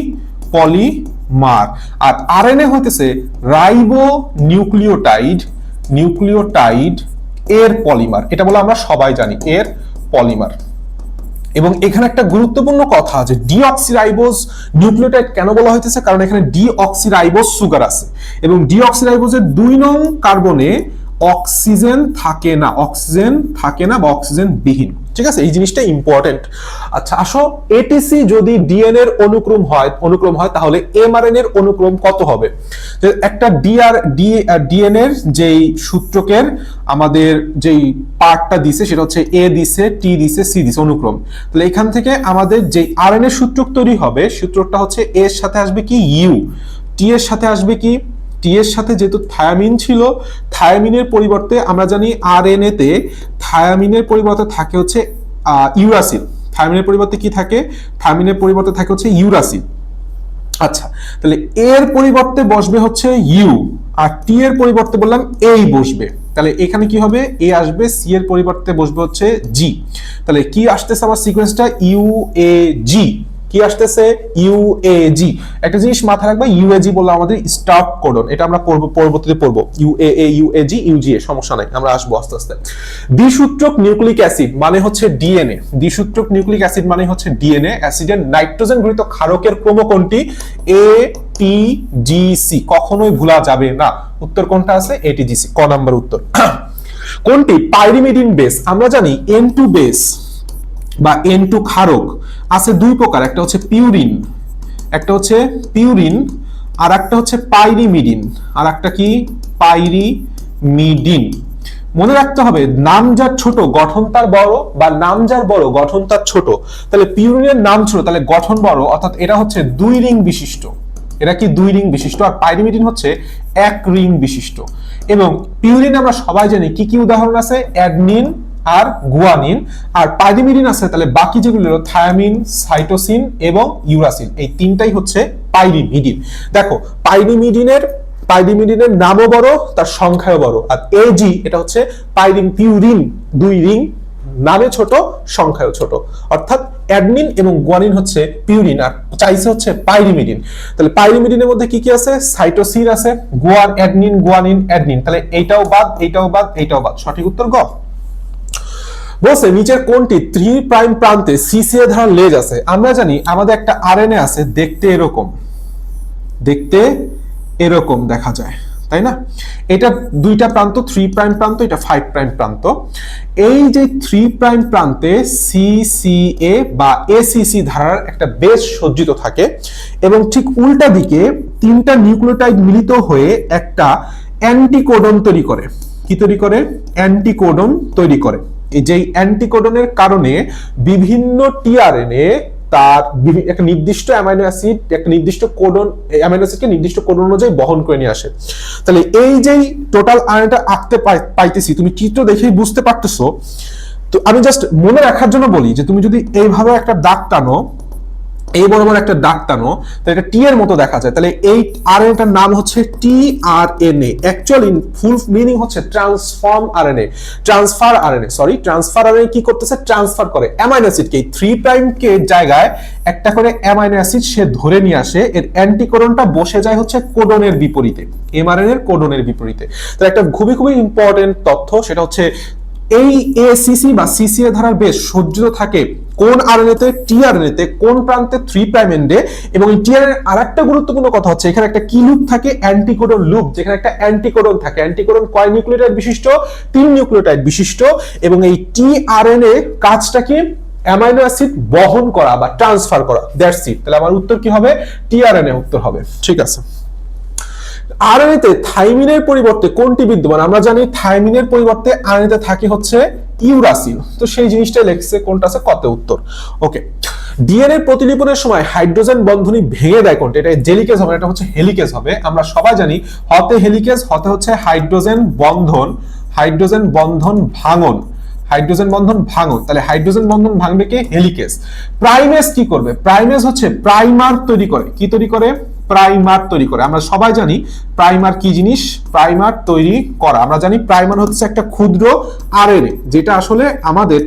মার। আর আরএনএ হইতেছে রাইবো নিউক্লিওটাইড এর পলিমার। এটা বলে আমরা সবাই জানি, এর পলিমার। এবং এখানে একটা গুরুত্বপূর্ণ কথা আছে, ডিঅক্সিরাইবোজ নিউক্লিওটাইড কেন বলা হইতেছে, কারণ এখানে ডিঅক্সিরাইবোজ সুগার আছে এবং ডিঅক্সিরাইবোজের 2 নং কার্বনে অক্সিজেন থাকে না বা অক্সিজেন বিহীন। ঠিক আছে, এই জিনিসটা ইম্পর্টেন্ট। আচ্ছা আসো, এটিসি যদি ডিএনএ এর অনুক্রম হয় তাহলে এমআরএনএ এর অনুক্রম কত হবে? যে একটা ডিএনএ এর যেই সূত্রকের আমাদের যেই পার্টটা দিছে সেটা হচ্ছে এ দিছে, টি দিছে, সি দিছে অনুক্রম। তাহলে এখান থেকে আমাদের যে আরএনএ সূত্রক তৈরি হবে, সূত্রকটা হচ্ছে এ এর সাথে আসবে কি ইউ, টি এর সাথে আসবে কি, টি এর সাথে যেহেতু থায়ামিন ছিল, থায়ামিনের পরিবর্তে আমরা জানি আরএনএ তে থায়ামিনের পরিবর্তে থাকে হচ্ছে ইউরাসিল। থায়ামিনের পরিবর্তে কি থাকে? থায়ামিনের পরিবর্তে থাকে হচ্ছে ইউরাসিল। আচ্ছা, তাহলে এর পরিবর্তে বসবে হচ্ছে ইউ, আর টি এর পরিবর্তে বললাম এই বসবে। তাহলে এখানে কি হবে? এ আসবে, সি এর পরিবর্তে বসবে হচ্ছে জি। তাহলে কি আসতেছে আমার সিকোয়েন্সটা? ইউএজি। কি আসতেছে? ইউএজি। একটা জিনিস মাথায় রাখবে, ইউএজি বললে আমাদের স্টপ কোডন, এটা আমরা পরবর্তীতে পড়বো। ইউএএ, ইউএজি, ইউজিএ, সমস্যা নাই, আমরা আসবো আস্তে আস্তে। দ্বিসূত্রক নিউক্লিক অ্যাসিড মানে হচ্ছে ডিএনএ। দ্বিসূত্রক নিউক্লিক অ্যাসিড মানে হচ্ছে ডিএনএ। অ্যাসিডের নাইট্রোজেন ঘটিত ক্ষারকের ক্রমকোণটি এটিজিসি, কখনোই ভুলা যাবে না। উত্তর কোনটা আছে? এটিজিসি, ক নাম্বার উত্তর। কোনটি? Pyrimidine base. আমরা জানি N2 বেস বা N2 ক্ষারক আছে 2 প্রকার, একটা হচ্ছে পিউরিন, আর একটা হচ্ছে পাইরিমিডিন, আর একটা কি? পাইরিমিডিন। মনে রাখতে হবে, নাম যার ছোট গঠন তার বড়, বা নাম যার বড় গঠন তার ছোট। তাহলে পিউরিনের নাম ছোট, তাহলে গঠন বড়, অর্থাৎ এটা হচ্ছে 2 রিং বিশিষ্ট। এরা কি 2 রিং বিশিষ্ট, আর পাইরিমিডিন হচ্ছে 1 রিং বিশিষ্ট। এবং পিউরিন আমরা সবাই জানি কি কি উদাহরণ আছে? অ্যাডনিন আর গুয়ানিন। আর পাইরিমিডিন আছে, তাহলে বাকি যেগুলো হলো থায়ামিন, সাইটোসিন এবং ইউরাসিন, এই তিনটাই হচ্ছে পাইরিমিডিন। দেখো, পাইরিমিডিনের নামও বড়, তার সংখ্যাও বড়। আর এজি এটা হচ্ছে পিউরিন, 2 রিং, নামে ছোট, সংখ্যাও ছোট। অর্থাৎ অ্যাডনিন এবং গুয়ানিন হচ্ছে পিউরিন, আর চাইছে হচ্ছে পাইরিমিডিন। তাহলে পাইরিমিডিনের মধ্যে কি কি আছে? সাইটোসিন আছে, অ্যাডনিন, গুয়ানিন, অ্যাডনিন। তাহলে এইটাও বাদ, এইটাও বাদ, এইটাও বাদ। সঠিক উত্তর গ। বলছে নিচের কোনটি 3 প্রাইম প্রান্তে সিসিএ ধারার লেজ আছে? আমরা জানি আমাদের একটা আরএনএ আছে, দেখতে এরকম দেখা যায়, তাই না? এটা 2টা প্রান্ত, 3 প্রাইম প্রান্ত, এটা 5 প্রাইম প্রান্ত। এই যে 3 প্রাইম প্রান্তে সিসিএ বা এসিসি ধারার একটা বেস সজ্জিত থাকে, এবং ঠিক উল্টা দিকে 3টা নিউক্লিওটাইড মিলিত হয়ে একটা অ্যান্টিকোডন তৈরি করে। কি তৈরি করে? অ্যান্টিকোডন তৈরি করে। এই যে অ্যান্টিকোডনের কারণে বিভিন্ন টিআরএনএ তার একটা নির্দিষ্ট অ্যামাইনো অ্যাসিড, একটা নির্দিষ্ট কোডন, অ্যামাইনো অ্যাসিডকে নির্দিষ্ট কোডন অনুযায়ী বহন করে নিয়ে আসে। তাহলে এই যে টোটাল আরএনএটা আঁকতে পাইতেছি, তুমি চিত্র দেখেই বুঝতে পারতেছো। তো আমি জাস্ট মনে রাখার জন্য বলি যে তুমি যদি এইভাবে একটা দাগ টানো, এই বরাবর একটা দাগ টানো, তাহলে এটা টি এর মতো দেখা যায়। তাহলে এই আরএনএটার নাম হচ্ছে টিআরএনএ। অ্যাকচুয়ালি ফুল মিনিং হচ্ছে ট্রান্সফার আরএনএ কি করতেছে? ট্রান্সফার করে অ্যামাইনো অ্যাসিডকে, 3 প্রাইম কে জায়গায় একটা করে অ্যামাইনো অ্যাসিড সে ধরে নিয়ে আসে। এর অ্যান্টিকোডনটা বসে যায় হচ্ছে কোডনের বিপরীতে, এমআরএনএ এর কোডনের বিপরীতে। তাহলে একটা খুবই ইম্পর্টেন্ট তথ্য, সেটা হচ্ছে এই এসিসি বা সিসিএ ধারার বেশ সজ্জিত থাকে কোন আরএনএতে? টিআরএনএতে। কোন প্রান্তে? 3 প্রাইম এন্ডে। এবং এই টিআরএনএ আরেকটা গুরুত্বপূর্ণ কথা হচ্ছে, এখানে একটা কি লুপ থাকে? অ্যান্টিকোডন লুপ, যেখানে একটা অ্যান্টিকোডন থাকে। অ্যান্টিকোডন কয় নিউক্লিওটাইড বিশিষ্ট? 3 নিউক্লিওটাইড বিশিষ্ট। এবং এই টিআরএনএ কাজটা কি? অ্যামাইনো অ্যাসিড বহন করা বা ট্রান্সফার করা। That's it. তাহলে আমার উত্তর কি হবে? টিআরএনএ উত্তর হবে। ঠিক আছে। আরএনএতে থাইমিনের পরিবর্তে কোনটি বিদ্যমান? আমরা জানি থাইমিনের পরিবর্তে আরএনএতে থাকে হচ্ছে ইউরাসিল। তো সেই জিনিসটা লেখছে, কোনটা আছে? কত উত্তর। ওকে। ডিএনএ প্রতিলিপনের সময় হাইড্রোজেন বন্ধনী ভেঙে দেয় কোনটা? এটা জেলিকেজ হবে, এটা হচ্ছে হেলিকেজ হবে। আমরা সবাই জানি হতে হেলিকেজ, হতে হচ্ছে হাইড্রোজেন বন্ধন ভাঙন। তাহলে হাইড্রোজেন বন্ধন ভাঙবে কে? হেলিকেজ। প্রাইমেজ কি করবে? প্রাইমেজ হচ্ছে প্রাইমার তৈরি করে। কি তৈরি করে? প্রাইমার তৈরি করে। আমরা সবাই জানি প্রাইমার কি জিনিস? প্রাইমার তৈরি করা। আমরা জানি প্রাইমার হচ্ছে একটা ক্ষুদ্র আরএনএ, যেটা আসলে আমাদের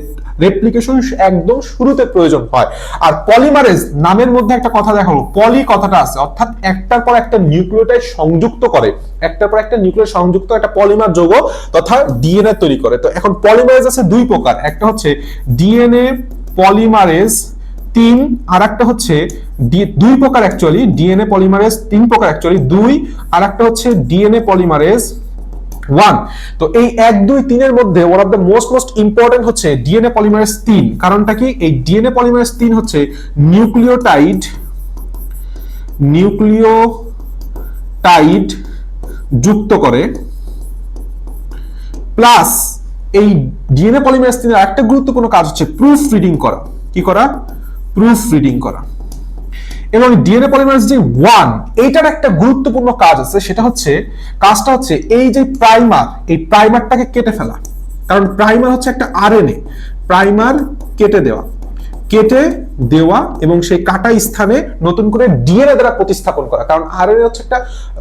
রেপ্লিকেশন একদম শুরুতে প্রয়োজন হয়। আর পলিমারেজ নামের মধ্যে একটা কথা দেখাবো, পলি কথাটা আছে, অর্থাৎ একটার পর একটা নিউক্লিওটাইড সংযুক্ত করে, একটার পর একটা নিউক্লিওটাইড সংযুক্ত একটা পলিমার যৌগ তথা ডিএনএ তৈরি করে। তো এখন পলিমারেজ আছে দুই প্রকার, একটা হচ্ছে ডিএনএ পলিমারেজ 3, আর একটা হচ্ছে দুই প্রকার অ্যাকচুয়ালি, ডিএনএ পলিমারেজ 3 প্রকার অ্যাকচুয়ালি, 2, আর একটা হচ্ছে ডিএনএ পলিমারেজ 1। তো এই 1, 2, 3 এর মধ্যে one of the most important হচ্ছে ডিএনএ পলিমারেজ 3। কারণটা কি, এই ডিএনএ পলিমারেজ 3 হচ্ছে নিউক্লিওটাইড যুক্ত করে, প্লাস এই ডিএনএ পলিমারেজ 3 এর একটা গুরুত্বপূর্ণ কাজ হচ্ছে প্রুফ রিডিং করা। কি করা? প্রুফ রিডিং করা। এবং ডিএনএ পলিমারেজ যে 1, এইটার একটা গুরুত্বপূর্ণ কাজ আছে, সেটা হচ্ছে কাজটা হচ্ছে এই যে প্রাইমার, এই প্রাইমারটাকে কেটে ফেলা। কারণ প্রাইমার হচ্ছে একটা আরএনএ, প্রাইমার কেটে দেওয়া এবং সেই কাটা স্থানে নতুন করে ডিএনএ দ্বারা প্রতিস্থাপন করা। কারণ আরএনএ হচ্ছে একটা,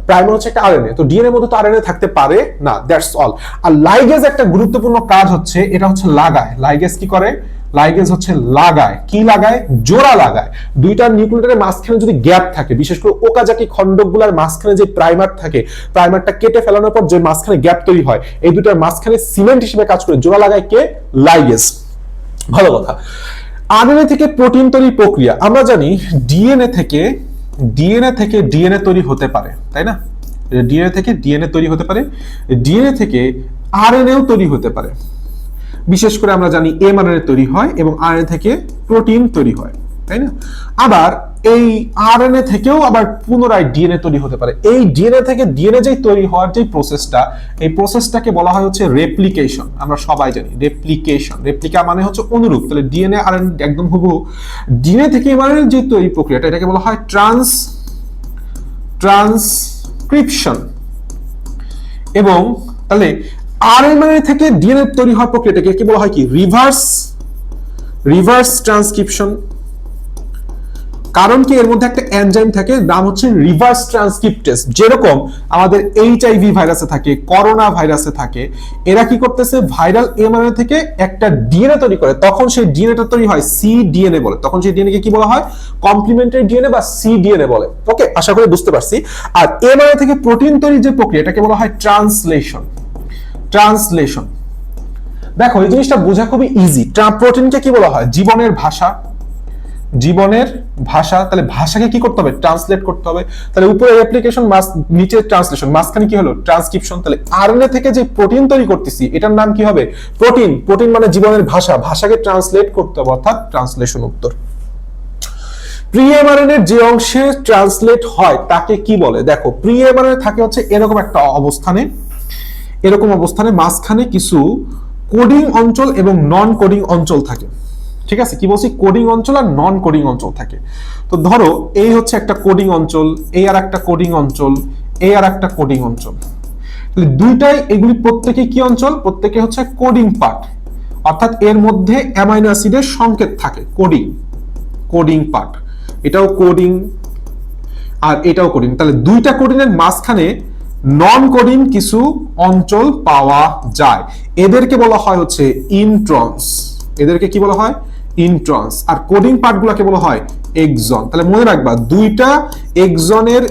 প্রাইমার হচ্ছে একটা আরএনএ, তো ডিএনএ মধ্যে তো আরএনএ থাকতে পারে না, দ্যাটস অল। আর লাইগেজ একটা গুরুত্বপূর্ণ কাজ হচ্ছে, এটা হচ্ছে লাগায়। লাইগেজ কি করে? লাইগেজ হচ্ছে লাগায়। কি লাগায়? জোড়া লাগায়। দুইটা নিউক্লিওটাইডের মাঝখানে যদি গ্যাপ থাকে, বিশেষ করে ওকাজাকি খণ্ডকগুলোর মাঝখানে যে প্রাইমার থাকে, প্রাইমারটা কেটে ফেলানোর পর যে মাঝখানে গ্যাপ তৈরি হয়, এই দুটার মাঝখানে সিমেন্ট হিসেবে কাজ করে জোড়া লাগায় কে? লাইগেজ। ভালো কথা। আরএনএ থেকে প্রোটিন তৈরি প্রক্রিয়া আমরা জানি, ডিএনএ থেকে ডিএনএ তৈরি হতে পারে, তাই না? ডিএনএ থেকে ডিএনএ তৈরি হতে পারে, ডিএনএ থেকে আরএনএও তৈরি হতে পারে। বিশেষ করে আমরা জানি এমআরএনএ তৈরি হয় এবং আরএনএ থেকে প্রোটিন তৈরি হয়, তাই না? আবার এই আরএনএ থেকেও আবার পুনরায় ডিএনএ তৈরি হতে পারে। এই ডিএনএ থেকে ডিএনএ যে তৈরি হওয়ার যে প্রসেসটা, এই প্রসেসটাকে বলা হয় হচ্ছে রেপ্লিকেশন। আমরা সবাই জানি রেপ্লিকেশন, রেপ্লিকা মানে হচ্ছে অনুরূপ। তাহলে ডিএনএ আরএনএ একদম হুবহু। ডিএনএ থেকে এমআরএনএ যে তৈরি প্রক্রিয়াটা, এটাকে বলা হয় ট্রান্সক্রিপশন। এবং তাহলে আরএনএ থেকে ডিএনএ তৈরি হওয়ার প্রক্রিয়াটাকে কি বলা হয়? কি? Reverse transcription. কারণ কি, এর মধ্যে একটা এনজাইম থাকে, নাম হচ্ছে রিভার্স ট্রান্সক্রিপ্টেজ। যেরকম আমাদের এইচআইভি ভাইরাসে থাকে, করোনা ভাইরাসে থাকে, এরা কি করতেছে? ভাইরাল এমআরএনএ থেকে একটা ডিএনএ তৈরি করে, তখন সেই ডিএনএটা তৈরি হয় সিডিএনএ বলে। তখন সেই ডিএনএ কে কি বলা হয়? কমপ্লিমেন্টারি ডিএনএ বা সিডিএনএ বলে। ওকে, আশা করি বুঝতে পারছি। আর এমআরএনএ থেকে প্রোটিন তৈরির যে প্রক্রিয়া, এটাকে বলা হয় ট্রান্সলেশন। দেখো, এই জিনিসটা বোঝা খুবই ইজি। প্রোটিনকে কি বলা হয়? জীবনের ভাষা। তাহলে ভাষাকে কি করতে হবে? ট্রান্সলেট করতে হবে। তাহলে উপরে অ্যাপ্লিকেশন, নিচে ট্রান্সলেশন, মাঝখানে কি হলো? ট্রান্সক্রিপশন। তাহলে আরএনএ থেকে যে প্রোটিন তৈরি করতেছি, এটার নাম কি হবে? প্রোটিন মানে জীবনের ভাষা, ভাষাকে ট্রান্সলেট করতে হবে, অর্থাৎ ট্রান্সলেশন। উত্তর। প্রি এমআরএনএ যে অংশে ট্রান্সলেট হয় তাকে কি বলে? দেখো, প্রি এমআরএনএ থাকে হচ্ছে এরকম একটা অবস্থানে, মাঝখানে কিছু কোডিং অঞ্চল এবং নন কোডিং অঞ্চল থাকে। ঠিক আছে, কি বলছি? কোডিং অঞ্চল আর নন কোডিং অঞ্চল থাকে। তো ধরো এই হচ্ছে একটা কোডিং অঞ্চল, এই আর একটা কোডিং অঞ্চল, এই আর একটা কোডিং অঞ্চল। তাহলে দুইটাই, এগুলি প্রত্যেকে কি অঞ্চল? প্রত্যেকে হচ্ছে কোডিং পার্ট, অর্থাৎ এর মধ্যে অ্যামাইনো অ্যাসিডের সংকেত থাকে। কোডিং পার্ট, এটাও কোডিং আর এটাও কোডিং। তাহলে দুইটা কোডিংয়ের মাঝখানে নন কোডিং কিছু অঞ্চল পাওয়া যায়, এদেরকে বলা হয় হচ্ছে ইন্ট্রন্স। এদেরকে কি বলা হয়? ইন্ট্রন্স। আর কোডিং পার্টগুলোকে বলা হয় এক্সন। তাহলে মনে রাখবা, দুইটা এক্সনের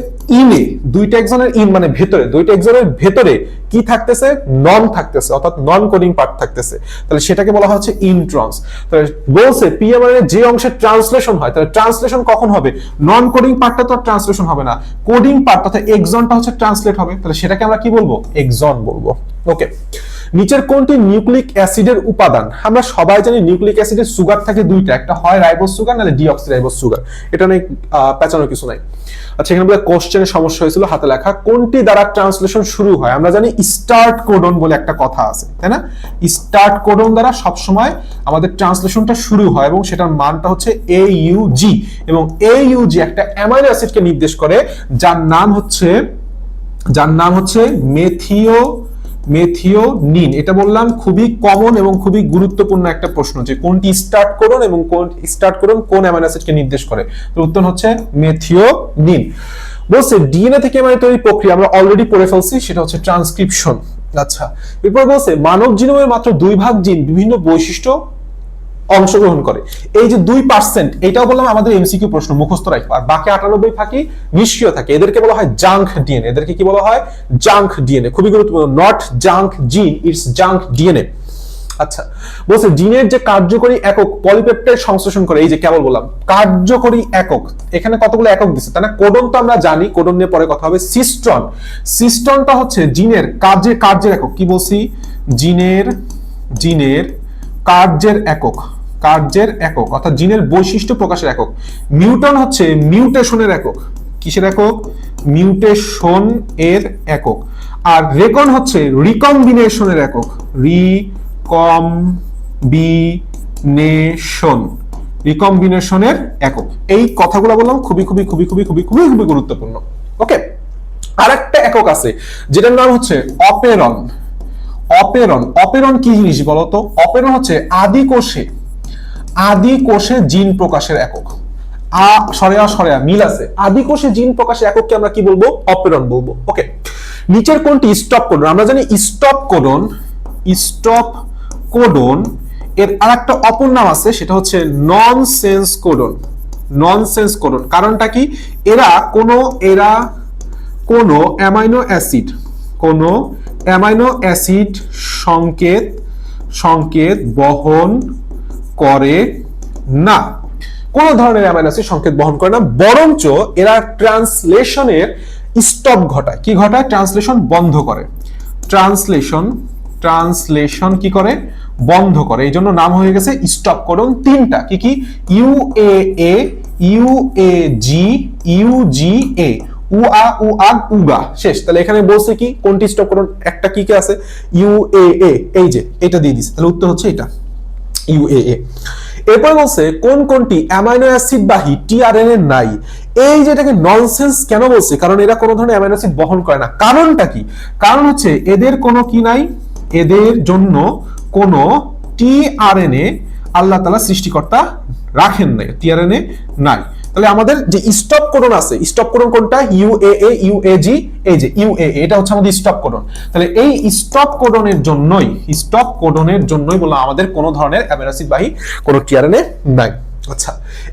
ইন মানে ভেতরে, দুইটা এক্সনের ভেতরে কি থাকতেছে? নন থাকতেছে, অর্থাৎ নন কোডিং পার্ট থাকতেছে। তাহলে সেটাকে বলা হচ্ছে ইন্ট্রন্স। তাহলে বলছে পিএমআর এর যে অংশে ট্রান্সলেশন হয়, তাহলে ট্রান্সলেশন কখন হবে? নন কোডিং পার্টটা তো ট্রান্সলেশন হবে না, কোডিং পার্ট অর্থাৎ এক্সনটা হচ্ছে ট্রান্সলেট হবে। তাহলে সেটাকে আমরা কি বলবো? এক্সন বলবো। ওকে, নিচের কোনটি নিউক্লিক অ্যাসিডের উপাদান? আমরা সবাই জানি নিউক্লিক অ্যাসিডের সুগার থাকে দুইটা, একটা হয় রাইবোজ সুগার, নাহলে ডিঅক্সিরাইবোজ সুগার। এটা অনেক পেঁচানোর কিছু নাই। আচ্ছা, এখানে বলে কোশ্চেনের সমস্যা হয়েছিল হাতে লেখা, কোনটি দ্বারা ট্রান্সলেশন শুরু হয়? আমরা জানি স্টার্ট কোডন বলে একটা কথা আছে, তাই না? স্টার্ট কোডন দ্বারা সবসময় আমাদের ট্রান্সলেশনটা শুরু হয় এবং সেটার মানটা হচ্ছে AUG, এবং AUG একটা অ্যামাইনো অ্যাসিডকে নির্দেশ করে যার নাম হচ্ছে মেথিওনিন। এটা বললাম খুবই কমন এবং খুবই গুরুত্বপূর্ণ একটা প্রশ্ন, যে কোনটি স্টার্ট কোডন এবং কোন অ্যামাইনো অ্যাসিডকে নির্দেশ করে। তো উত্তর হচ্ছে মেথিওনিন। বলছে ডিএনএ থেকে এমআরএনএ তৈরি প্রক্রিয়া আমরা অলরেডি পড়ে ফেলছি, সেটা হচ্ছে ট্রান্সক্রিপশন। আচ্ছা, এরপর বলছে মানব জিনোমের মাত্র 2 ভাগ জিন বিভিন্ন বৈশিষ্ট্য অংশগ্রহণ করে। এই যে 2%, এটাও বললাম আমাদের এমসিকিউ প্রশ্ন, মুখস্থ রাখবো। আর বাকি 98 ফাঁকি নিষ্ক্রিয় থাকে, এদেরকে বলা হয় জাঙ্ক ডিএনএ। এদেরকে কি বলা হয়? Junk DNA. খুবই গুরুত্বপূর্ণ, নট জাঙ্ক জিন, ইটস জাঙ্ক ডিএনএ। আচ্ছা, বলছে জিনের যে কার্যকরী একক পলিপেপটাইড সংশ্লেষণ করে, এই যে কেবল বললাম কার্যকরী একক, এখানে কতগুলো একক দিচ্ছে তাই না? কোডন তো আমরা জানি, কোডন নিয়ে পরে কথা হবে। সিস্টন, সিস্টনটা হচ্ছে জিনের কার্যের একক। কি বলছি? জিনের কার্যের একক, কার্যের একক অর্থাৎ জিনের বৈশিষ্ট্য প্রকাশের একক। মিউটন হচ্ছে মিউটেশনের একক। কিসের একক? মিউটেশন এর একক। আর রেকন হচ্ছে রিকম্বিনেশনের একক। রিকম্বিনেশনের একক। এই কথাগুলো বললাম খুবই খুবই খুবই খুবই খুবই খুবই খুবই গুরুত্বপূর্ণ। ওকে, আরেকটা একক আছে যেটার নাম হচ্ছে অপেরন। অপেরন কি জিনিস বলতো? অপেরন হচ্ছে আদি কোষে জিন প্রকাশের একক। সরেয়া মিল আছে। আদি কোষে জিন প্রকাশের একককে আমরা কি বলবো? অপেরন বলবো। ওকে, নিচের কোনটি স্টপ কোডন? আমরা জানি স্টপ কোডন এর আরেকটা অপর নাম আছে, সেটা হচ্ছে ননসেন্স কোডন। কারণটা কি? এরা কোনো অ্যামাইনো অ্যাসিড সংকেত বহন করে না, কোন ধরনের অ্যামাইনো অ্যাসিড সংকেত বহন করে না, বরঞ্চ এরা ট্রান্সলেশনের স্টপ ঘটায়। কি ঘটায়? ট্রান্সলেশন বন্ধ করে। ট্রান্সলেশন কি করে? বন্ধ করে। এই জন্য নাম হয়ে গেছে স্টপ কোডন। তিনটা কি কি? UAA, UAG, UGA, উগা। শেষ। তাহলে এখানে বলছে কি কোনটি স্টপ কোডন? একটা কি কি আছে? UAA, এই যে এটা দিয়ে দিছে, তাহলে উত্তর হচ্ছে এটা UAA। এরপর বলছে কোনটি অ্যামাইনো অ্যাসিড বাহী টিআরএনএ নাই। এই যেটাকে ননসেন্স কেন বলছে? কারণ এরা কোনো ধরনের অ্যামাইনো অ্যাসিড বহন করে না। কারণটা কি? কারণ হচ্ছে এদের কোনো কি নাই, এদের জন্য কোনো টিআরএনএ আল্লাহ তাআলা সৃষ্টিকর্তা রাখেন নাই, টিআরএনএ নাই। তাহলে আমাদের যে স্টপ কোডন আছে, স্টপ কোডন কোনটা? UAA, UAG, এই যে UAA, এটা হচ্ছে আমাদের স্টপ কোডন। তাহলে এই স্টপ কোডনের জন্যই বললাম আমাদের কোনো ধরনের অ্যামাইনো অ্যাসিড বাহী কোনো টিআরএনএ নাই। আচ্ছা,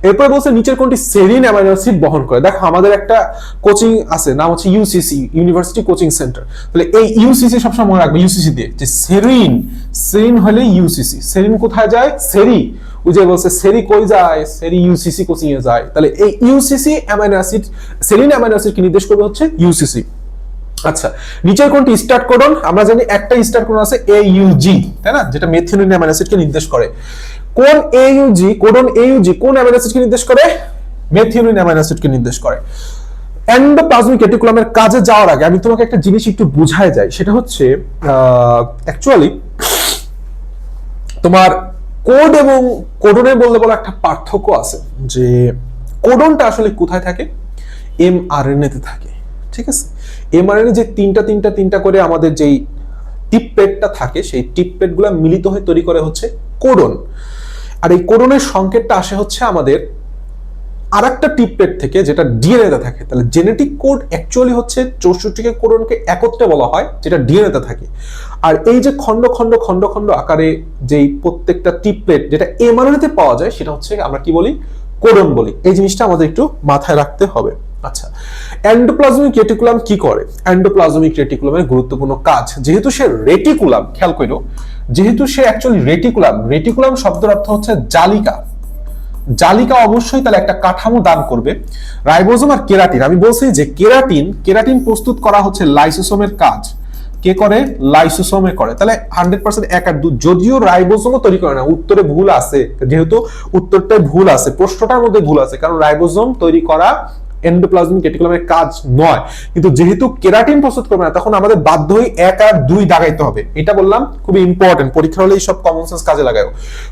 এরপর বলছে নিচের কোনটি সেরিন অ্যামাইনো অ্যাসিড বহন করে? দেখো আমাদের একটা কোচিং আছে, নাম হচ্ছে UCC, ইউনিভার্সিটি কোচিং সেন্টার। তাহলে এই UCC সবসময় মনে রাখবে, UCC দিয়ে যে সেরিন হলে UCC। সেরিন কোথায় যায়? ওই যে বলছে সেরি কই যায়? সেরি UCC কোচিং এ যায়। তাহলে এই UCC amino acid, serine amino acid কি নির্দেশ করবে? হচ্ছে UCC। আচ্ছা, নিচের কোনটি স্টার্ট কোডন? আমরা জানি একটা স্টার্ট কোডন আছে AUG, তাই না, যেটা মেথিওনিন অ্যামাইনো অ্যাসিডকে নির্দেশ করে। কোন AUG কোডন? AUG কোন অ্যামাইনো অ্যাসিডকে নির্দেশ করে? মেথিওনিন অ্যামাইনো অ্যাসিডকে নির্দেশ করে। এন্ডোপ্লাজমিক রেটিকুলামের কাজে যাওয়ার আগে আমি তোমাকে একটা জিনিস একটু বুঝায় যাই, সেটা হচ্ছে অ্যাকচুয়ালি তোমার কোড এবং কোডনের বলতে একটা পার্থক্য আছে। যে কোডনটা আসলে কোথায় থাকে? mRNA তে থাকে, ঠিক আছে? mRNA যে তিনটা করে আমাদের যেই টিপপেটটা থাকে, সেই টিপপেটগুলো মিলিত হয়ে তৈরি করে হচ্ছে কোডন। আর এই কোডনের সংকেতটা আসে হচ্ছে আমাদের আরেকটা টিপপেট থেকে, যেটা ডিএনএ তে থাকে। তাহলে জেনেটিক কোড অ্যাকচুয়ালি হচ্ছে 64টি কোডনকে একত্রে বলা হয়, যেটা ডিএনএ তে থাকে। আর এই যে খন্ড খন্ড খন্ড খন্ড আকারে যেই প্রত্যেকটা টিপপেট যেটা mRNA তে পাওয়া যায়, সেটা হচ্ছে আমরা কি বলি? কোডন বলি। এই জিনিসটা আমাদের একটু মাথায় রাখতে হবে। আচ্ছা, এন্ডোপ্লাজমিক রেটিকুলাম কি করে? এন্ডোপ্লাজমিক রেটিকুলামের গুরুত্বপূর্ণ কাজ, যেহেতু সে রেটিকুলাম, খেয়াল করো, যেহেতু সে অ্যাকচুয়ালি রেটিকুলাম শব্দের অর্থ হচ্ছে জালিকা অবশ্যই তাহলে একটা কাঠামো দান করবে। রাইবোজোম আর কেরাটিন, আমি বলছি যে কেরাটিন প্রস্তুত করা হচ্ছে লাইসোসোমের কাজ। কে করে? লাইসোসোমে করে। তাহলে 100% এক আর দুই, যদিও রাইবোজোমও তৈরি করে না। উত্তরে ভুল আছে, যেহেতু উত্তরটায় ভুল আছে, প্রশ্নটার মধ্যে ভুল আছে, কারণ রাইবোজোম তৈরি করা এন্ডোপ্লাজমিক রেটিকুলামের কাজ নয়। কিন্তু যেহেতু কেরাটিন প্রস্তুত করবে না, তখন আমাদের বাধ্য হয়ে 1 আর 2 দাগাইতে হবে। এটা বললাম খুবই ইম্পর্টেন্ট, পরীক্ষা হলে এই সব কমন সেন্স কাজে লাগাও।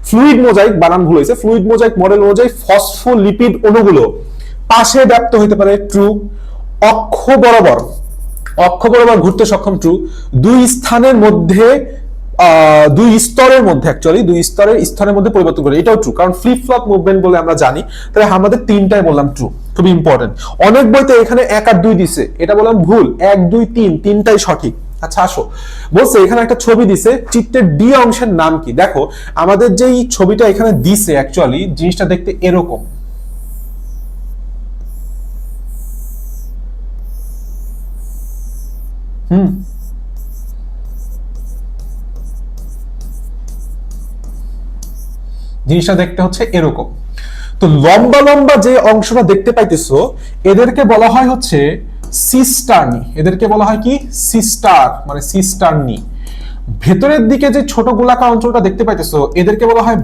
ফ্লুইড মোজাইক, বানান ভুল হয়েছে। ফ্লুইড মোজাইক মডেল অনুযায়ী ফসফোলিপিড অণুগুলো পাশে ব্যাপ্ত হতে পারে, ট্রু। অক্ষ বরাবর ঘুরতে সক্ষম, ট্রু। দুই স্তরের মধ্যে স্তরের মধ্যে পরিবর্তন করে, এটাও ট্রু, কারণ ফ্লিপ ফ্লপ মুভমেন্ট বলে আমরা জানি। তাহলে আমাদের তিনটাই বললাম ট্রু, খুবই ইম্পর্টেন্ট। অনেক বইতে এখানে 1 আর 2 দিছে, এটা বললাম ভুল। 1 2 3 তিনটাই সঠিক। আচ্ছা আসো, বলছে এখানে একটা ছবি দিছে, চিত্রের ডি অংশের নাম কি? দেখো আমাদের যেই ছবিটা এখানে দিছে অ্যাকচুয়ালি জিনিসটা দেখতে এরকম। জিনিসটা দেখতে হচ্ছে এরকম। তো লম্বা লম্বা যে অংশটা দেখতে পাইতেছো এদেরকে বলা হয় হচ্ছে সিস্টার্নি। এদেরকে বলা হয় কি? সিস্টার, মানে সিস্টার্নি। ভেতরের দিকে যে ছোট গোলাকার অঞ্চলটা দেখতে পাইতেছো এদেরকে বলা হয়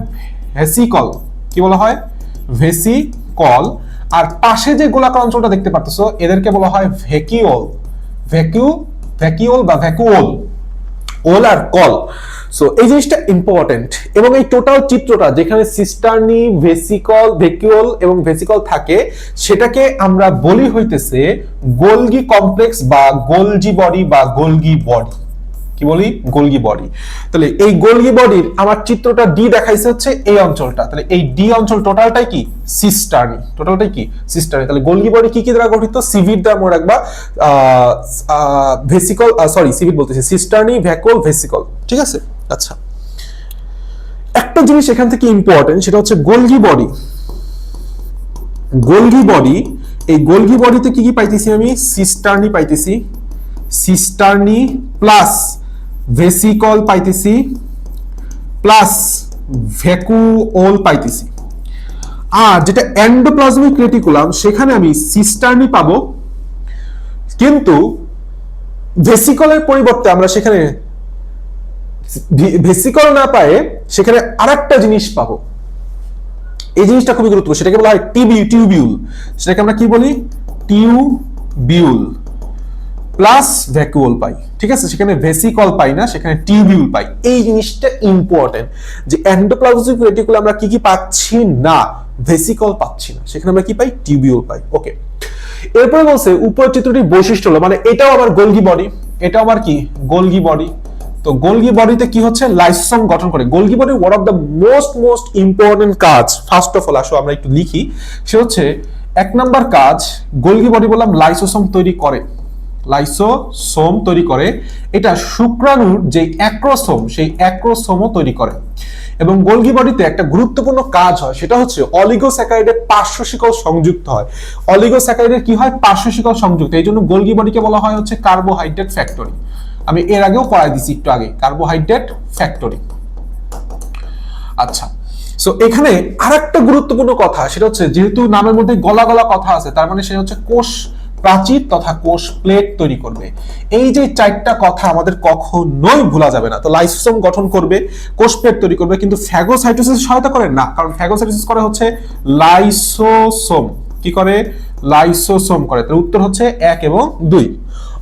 ভেসিকল। কি বলা হয়? ভেসিকল। আর পাশে যে গোলাকার অঞ্চলটা দেখতে পাচ্ছ এদেরকে বলা হয় ভ্যাকিওল। ভ্যাকিওল বা ভ্যাকুওল, ওল আর কল। সো এই জিনিসটা ইম্পর্টেন্ট। এবং এই টোটাল চিত্রটা যেখানে সিস্টার্নি, ভেসিকল, ভ্যাকুওল এবং ভেসিকল থাকে সেটাকে আমরা বলি হইতেছে গোলগি কমপ্লেক্স বা গোলজি বডি বা গোলগি বডি। কি বলি? Golgi body. তাহলে এই গোলগি বডির আমার চিত্রটা ডি দেখাইছে হচ্ছে এই অঞ্চলটা, তাহলে এই ডি অঞ্চল টোটালটাই কি? সিস্টার্নি। টোটালটাই কি? সিস্টার্নি। তাহলে গোলগি বডি কি কি দ্বারা গঠিত? সিভিড দ্বারা মনে রাখবা, ভেসিকল, সরি সিভিড বলতেছি, সিস্টার্নি, ভ্যাকুওল, ভেসিকল। ঠিক আছে? আচ্ছা, একটা জিনিস এখান থেকে ইম্পর্টেন্ট, সেটা হচ্ছে গোলগি বডি। গোলগি বডি, এই গোলগি বডিতে কি কি পাইতেছি আমি? সিস্টার্নি পাইতেছি, সিস্টার্নি প্লাস ভেসিকল পাইতেছি প্লাস ভ্যাকুওল পাইতেছি। আর যেটা এন্ডোপ্লাজমিক রেটিকুলাম সেখানে আমি সিস্টার্নি পাবো, কিন্তু ভেসিকলের পরিবর্তে আমরা সেখানে ভেসিকল না পায়ে সেখানে আরেকটা জিনিস পাবো। এই জিনিসটা খুবই গুরুত্বপূর্ণ, সেটাকে বলা হয় টিউবিউল। সেটাকে আমরা কি বলি? টিউবিউল প্লাস ভ্যাকুওল পাই। ঠিক আছে? সেখানে ভেসিকল পাই না, সেখানে টিউবিউল পাই। এই জিনিসটা ইম্পর্টেন্ট যে এন্ডোপ্লাজমিক রেটিকুলাম আমরা কি কি পাচ্ছি না? ভেসিকল পাচ্ছি না, সেখানে আমরা কি পাই? টিউবিউল পাই। ওকে, এরপরে বলছে উপরের চিত্রটির বৈশিষ্ট্য হলো, মানে এটাও আবার গোলগি বডি, এটাও আবার কি? Golgi body. তো গোলগি বডিতে কি হচ্ছে? লাইসোসোম গঠন করে। Golgi body one of the most important কাজ, ফার্স্ট অফ অল আসো আমরা একটু লিখি। সে হচ্ছে 1 নাম্বার কাজ, গোলগি বডি বললাম লাইসোসোম তৈরি করে। লাইসোসোম তৈরি করে, এটা শুক্রাণুর যে অ্যাক্রোসোম সেই অ্যাক্রোসোমও তৈরি করে। এবং গোলগি বডিতে একটা গুরুত্বপূর্ণ কাজ হয়, সেটা হচ্ছে অলিগোস্যাকারাইডের পার্শ্ব শিকল সংযুক্ত হয়। অলিগোস্যাকারাইডের কি হয়? পার্শ্ব শিকল সংযুক্ত। এই জন্য গোলগি বডিকে বলা হয় হচ্ছে কার্বোহাইড্রেট ফ্যাক্টরি। আমি এর আগেও পড়াই দিছি একটু আগে, কার্বোহাইড্রেট ফ্যাক্টরি। আচ্ছা, সো এখানে আরেকটা গুরুত্বপূর্ণ কথা, সেটা হচ্ছে যেহেতু নামের মধ্যে গলা গলা কথা আছে, তার মানে সে হচ্ছে কোষ প্রাচীর তথা কোষ প্লেট তৈরি করবে। এই যে 4টা কথা আমাদের কখনোই ভোলা যাবে না। তো লাইসোসোম গঠন করবে, কোষ প্লেট তৈরি করবে, কিন্তু ফ্যাগোসাইটোসিস সহায়তা করে না, কারণ ফ্যাগোসাইটোসিস করে হচ্ছে লাইসোসোম। কি করে? লাইসোসোম করে। তার উত্তর হচ্ছে 1 এবং 2।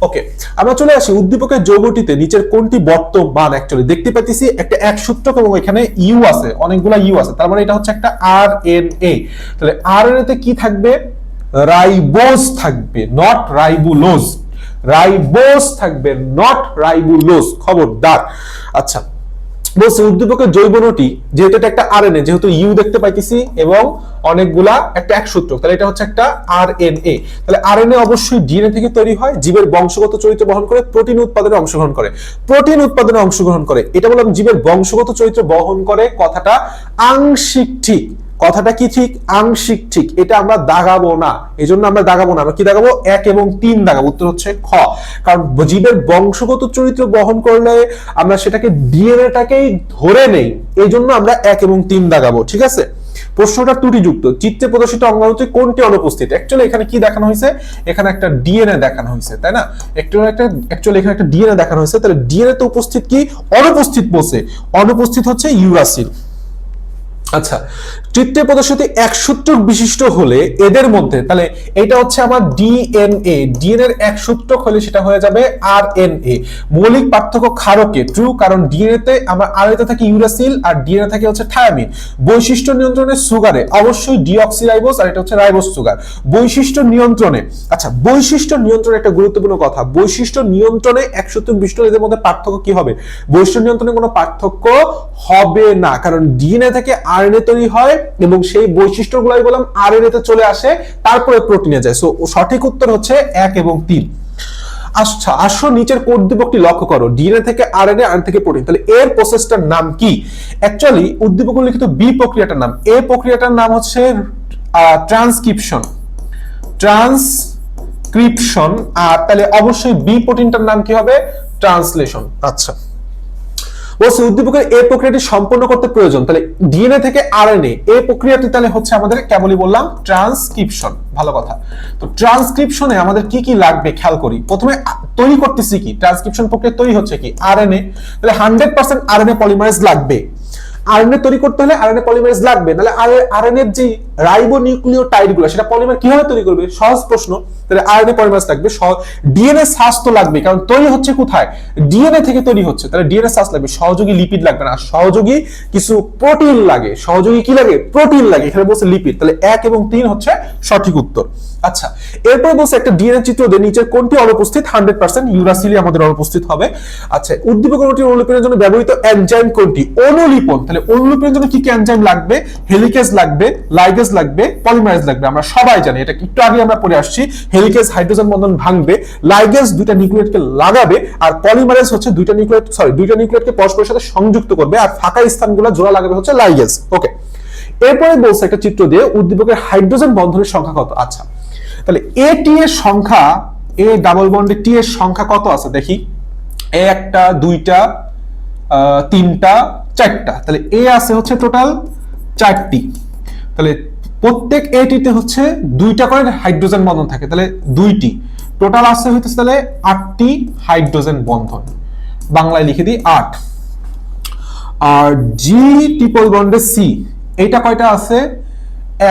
ওকে, আমরা চলে আসি উদ্দীপকের যৌগটিতে নিচের কোনটি বর্তমান? অ্যাকচুয়ালি দেখতে পাচ্ছি একটা এক সূত্রক এবং এখানে ইউ আছে, অনেকগুলা ইউ আছে, তার মানে এটা হচ্ছে একটা আরএনএ। তাহলে আরএনএ তে কি থাকবে? রাইবোজ থাকবে, নট রাইবুলোজ। রাইবোজ থাকবে, নট রাইবুলোজ, খবরদার। আচ্ছা, বলছে উদ্দীপকের জৈব অণুটি, যেহেতু এটা একটা আরএনএ, যেহেতু ইউ দেখতে পাইতেছি এবং অনেকগুলা একটা একসূত্রক, তাহলে এটা হচ্ছে একটা আরএনএ। তাহলে আরএনএ অবশ্যই ডিএনএ থেকে তৈরি হয়, জীবের বংশগত চরিত্র বহন করে, প্রোটিন উৎপাদনে অংশগ্রহণ করে। প্রোটিন উৎপাদনে অংশগ্রহণ করে, এটা বললাম জীবের বংশগত চরিত্র বহন করে, কথাটা আংশিক ঠিক। কথাটা কি ঠিক? আংশিক ঠিক। এটা আমরা দাগাবো না, এই জন্য আমরা দাগাবো না। আমরা কি দাগাবো? 1 এবং 3 দাগাবো। উত্তর হচ্ছে খ, কারণ জীবের বংশগত চরিত্র বহন করলে আমরা সেটাকে ডিএনএটাকেই ধরে নেই, এই জন্য আমরা 1 এবং 3 দাগাবো। ঠিক আছে? প্রশ্নটা ত্রুটিযুক্ত। চিত্রে প্রদর্শিত অঙ্গাণুতে কোনটি অনুপস্থিত? অ্যাকচুয়ালি এখানে কি দেখানো হয়েছে? এখানে একটা ডিএনএ দেখানো হয়েছে, তাই না? অ্যাকচুয়ালি এখানে একটা ডিএনএ দেখানো হয়েছে, তাহলে ডিএনএ তে উপস্থিত কি? অনুপস্থিত বলছে। অনুপস্থিত হচ্ছে ইউরাসিল। আচ্ছা, চিত্রে প্রদর্শিত এক সূত্রক বিশিষ্ট হলে এদের মধ্যে, তাহলে এটা হচ্ছে আমার ডিএনএ। ডিএনএ এর এক সূত্রক হলে সেটা হয়ে যাবে আরএনএ। মৌলিক পার্থক্য ক্ষারকে ট্রু, কারণ ডিএনএ তে আমার আরএনএ থাকে ইউরাসিল আর ডিএনএ থাকে হচ্ছে থায়ামিন। বৈশিষ্ট্য নিয়ন্ত্রণে সুগারে অবশ্যই ডিঅক্সিরাইবোজ আর এটা হচ্ছে রাইবোজ সুগার। বৈশিষ্ট্য নিয়ন্ত্রণে, আচ্ছা বৈশিষ্ট্য নিয়ন্ত্রণে একটা গুরুত্বপূর্ণ কথা, বৈশিষ্ট্য নিয়ন্ত্রণে এক সূত্রক বিশিষ্ট এদের মধ্যে পার্থক্য কি হবে? বৈশিষ্ট্য নিয়ন্ত্রণে কোনো পার্থক্য হবে না, কারণ ডিএনএ থেকে আরএনএ তৈরি হয় এবং সেই বৈশিষ্ট্যগুলাই বললাম আরএনএ তে চলে আসে, তারপরে প্রোটিনে যায়। সো সঠিক উত্তর হচ্ছে 1 এবং 3। আচ্ছা আসো নিচের কোড উদ্দীপকটি লক্ষ্য করো, ডিএনএ থেকে আরএনএ, আরএনএ থেকে প্রোটিন, তাহলে এর প্রসেসটার নাম কি? অ্যাকচুয়ালি উদ্দীপক লিখিত বি প্রক্রিয়াটার নাম, এ প্রক্রিয়াটার নাম হচ্ছে ট্রান্সক্রিপশন, ট্রান্সক্রিপশন। আর তাহলে অবশ্যই বি প্রোটিনটার নাম কি হবে? ট্রান্সলেশন। আচ্ছা বলছে উদ্দীপকের এই প্রক্রিয়াটি সম্পন্ন করতে প্রয়োজন, তাহলে ডিএনএ থেকে আরএনএ এই প্রক্রিয়াটি তাহলে হচ্ছে আমাদের কেবলই বললাম ট্রান্সক্রিপশন। ভালো কথা। তো ট্রান্সক্রিপশনে আমাদের কি কি লাগবে খেয়াল করি। প্রথমে তৈরি করতেছি কি, ট্রান্সক্রিপশন প্রক্রিয়া তৈরি হচ্ছে কি? আরএনএ। তাহলে 100% আরএনএ পলিমারেজ লাগবে। আরএনএ তৈরি করতে হলে আরএনএ পলিমারেজ লাগবে, তাহলে আরএনএ এর যে রাইবোনিউক্লিওটাইড গুলো সেটা পলিমার কিভাবে তৈরি করবে? সহজ প্রশ্ন। তাহলে আরএনএ পলিমারেজ লাগবে। ডিএনএ সাস তো লাগবে, কারণ তৈরি হচ্ছে কোথায়? ডিএনএ থেকে তৈরি হচ্ছে, তাহলে ডিএনএ সাস লাগবে। সহযোগী লিপিড লাগবে না, সহযোগী কিছু প্রোটিন লাগে। সহযোগী কি লাগে? প্রোটিন লাগে। এখানে বলছে লিপিড, তাহলে 1 এবং 3 হচ্ছে সঠিক উত্তর। আচ্ছা এরপরে বলছে একটা ডিএনএ চিত্র দিয়ে নিচের কোনটি অনুপস্থিত? 100% ইউরাসিলি আমাদের অনুপস্থিত হবে। আচ্ছা উদ্দীপক অণুটির অনুলিপনের জন্য ব্যবহৃত এনজাইম কোনটি? অনুলিপন। তাহলে অনুলিপনের জন্য কি কি এনজাইম লাগবে? হেলিকেজ লাগবে, লাইগেজ লাগবে, পলিমারেজ লাগবে। আমরা সবাই জানি, এটা একটু আগে আমরা পড়ে আসছি। হেলিকেজ হাইড্রোজেন বন্ধন ভাঙবে, লাইগেজ দুইটা নিউক্লিয়েটকে লাগাবে, আর পলিমারেজ হচ্ছে দুইটা নিউক্লিয়েটকে পরস্পরের সাথে সংযুক্ত করবে, আর ফাঁকা স্থানগুলো জোড়া লাগাবে হচ্ছে লাইগেজ। ওকে এরপরে বলছে একটা চিত্র দিয়ে উদ্দীপকের হাইড্রোজেন বন্ধনের সংখ্যা কত? আচ্ছা তাহলে এ টি এর সংখ্যা, এ ডাবল বন্ডে টি এর সংখ্যা কত আছে দেখি। এ একটা, দুইটা, তিনটা, চারটা। তাহলে এ আছে হচ্ছে টোটাল 4টি। তাহলে প্রত্যেক এটিতে হচ্ছে 2টা করে হাইড্রোজেন বন্ধন থাকে, তাহলে 2টি টোটাল আছে হইতেছে তাহলে 8টি হাইড্রোজেন বন্ধন। বাংলায় লিখে দিই 8। আর জি ট্রিপল বন্ডে সি, এটা কয়টা আছে?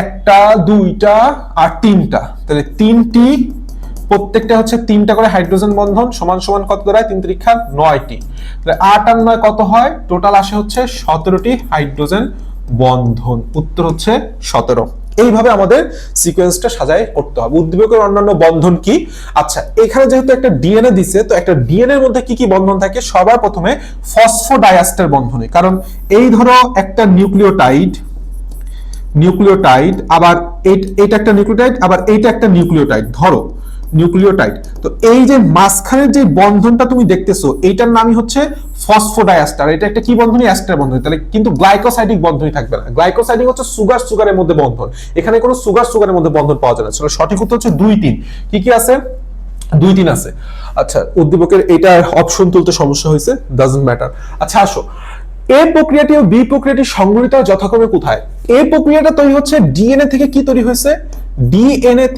একটা, দুইটা আর তিনটা। তাহলে 3টি, প্রত্যেকটা হচ্ছে 3টা করে হাইড্রোজেন বন্ধন, সমান সমান কত দাঁড়ায়? 3 × 9টি। তাহলে 8 আর 9 কত হয়? টোটাল আসে হচ্ছে 17টি হাইড্রোজেন বন্ধন। উত্তর হচ্ছে 17। এইভাবে আমাদের সিকোয়েন্সটা সাজায় করতে হবে। উদ্দীপকের অন্যান্য বন্ধন কি? আচ্ছা এখানে যেহেতু একটা ডিএনএ দিছে, তো একটা ডিএনএ এর মধ্যে কি কি বন্ধন থাকে? সবার প্রথমে ফসফোডাইএস্টার বন্ধনে, কারণ এই ধরো একটা নিউক্লিওটাইড, আবার এইটা একটা নিউক্লিওটাইড, আবার এইটা একটা নিউক্লিওটাইড, ধরো নিউক্লিওটাইড। তো এই যে মাঝখানের যে বন্ধনটা তুমি দেখতেছো, এইটার নামই হচ্ছে ফসফোডাইএস্টার। এটা একটা কি বন্ধনী? এস্টার বন্ধনী। তাহলে কিন্তু গ্লাইকোসাইডিক বন্ধনী থাকবে না। গ্লাইকোসাইডিক হচ্ছে সুগারের মধ্যে বন্ধন, এখানে কোনো সুগারের মধ্যে বন্ধন পাওয়া যায় না। সঠিক উত্তর হচ্ছে 2, 3। কি কি আছে? 2, 3 আছে। আচ্ছা উদ্দীপকের এটা অপশন তুলতে সমস্যা হয়েছে, ডাজন্ট ম্যাটার। আচ্ছা আসো এ প্রক্রিয়াটি ও বি প্রক্রিয়াটি সংঘটিত যথাক্রমে কোথায়? এ প্রক্রিয়াটা তৈরি হচ্ছে ডিএনএ থেকে। কি তৈরি হয়েছে? ডিএনএ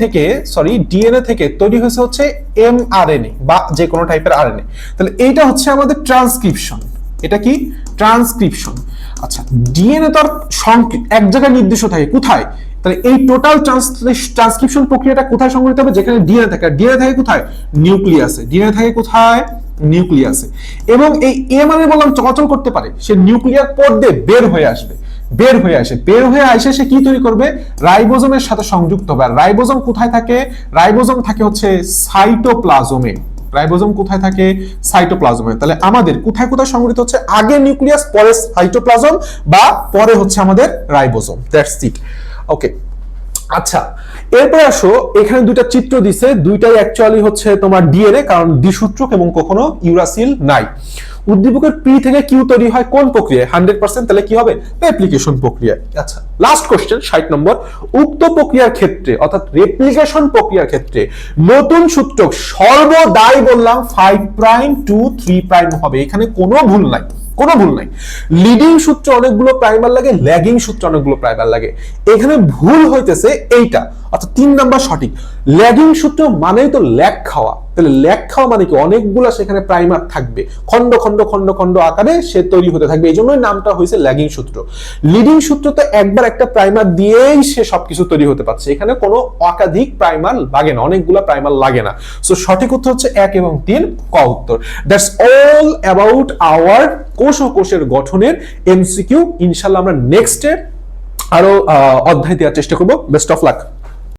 থেকে তৈরি হয়েছে হচ্ছে এমআরএনএ বা যে কোনো টাইপের আরএনএ। তাহলে এইটা হচ্ছে আমাদের ট্রান্সক্রিপশন। এটা কি? ট্রান্সক্রিপশন। আচ্ছা ডিএনএ তো আর এক জায়গায় নির্দিষ্ট থাকে, কোথায়? তাহলে এই টোটাল ট্রান্সক্রিপশন প্রক্রিয়াটা কোথায় সংঘটিত হবে? যেখানে ডিএনএ থাকে। ডিএনএ থাকে কোথায়? নিউক্লিয়াসে। ডিএনএ থাকে কোথায়? নিউক্লিয়াসে। এবং এই এমআরএনএ বললাম চলাচল করতে পারে, সে নিউক্লিয়ার পোর্ট দিয়ে বের হয়ে আসে সে কি তৈরি করবে? রাইবোজোমের সাথে সংযুক্ত হবে। আর রাইবোজোম কোথায় থাকে? রাইবোজোম থাকে হচ্ছে সাইটোপ্লাজমে। রাইবোজোম কোথায় থাকে? সাইটোপ্লাজমে। তাহলে আমাদের কোথায় কোথায় সংগঠিত হচ্ছে? আগে নিউক্লিয়াস, পরে সাইটোপ্লাজম, বা পরে হচ্ছে আমাদের রাইবোজোম। That's it. ওকে আচ্ছা এরপরে আসো, এখানে দুইটা চিত্র দিছে, দুইটাই অ্যাকচুয়ালি হচ্ছে তোমার ডিএনএ, কারণ দ্বিসূত্রক এবং কখনো ইউরাসিল নাই। উদ্দীপকের পি থেকে কিউ তৈরি হয় কোন প্রক্রিয়ায়? 100%। তাহলে কি হবে? রেপ্লিকেশন প্রক্রিয়া। আচ্ছা লাস্ট কোশ্চেন 60 নম্বর। উক্ত প্রক্রিয়ার ক্ষেত্রে অর্থাৎ রেপ্লিকেশন প্রক্রিয়ার ক্ষেত্রে নতুন সূত্রক সর্বদাই বললাম 5 প্রাইম টু 3 প্রাইম হবে। এখানে কোনো ভুল নাই। লিডিং সূত্র অনেকগুলো প্রাইমার লাগে, ল্যাগিং সূত্র অনেকগুলো প্রাইমার লাগে। এখানে ভুল হইতেছে এইটা, অর্থাৎ 3 নাম্বার সঠিক। ল্যাগিং সূত্র মানেই তো ল্যাগ খাওয়া। তাহলে ল্যাগ খাওয়া মানে কি? অনেকগুলো সেখানে প্রাইমার থাকবে, খন্ড খন্ড খন্ড খন্ড আকারে সে তৈরি হতে থাকবে, এই জন্যই নামটা হয়েছে ল্যাগিং সূত্র। লিডিং সূত্র তো একবার একটা প্রাইমার দিয়েই সে সবকিছু তৈরি হতে পারছে, এখানে কোনো একাধিক প্রাইমার লাগে না, অনেকগুলো প্রাইমার লাগে না। সো সঠিক উত্তর হচ্ছে 1 এবং 3 ক উত্তর। দ্যাটস অল অ্যাবাউট আওয়ার কোষ ও কোষের গঠনের এমসিকিউ। ইনশাআল্লাহ আমরা নেক্সটে আরো অধ্যায় দেওয়ার চেষ্টা করব। Best of luck.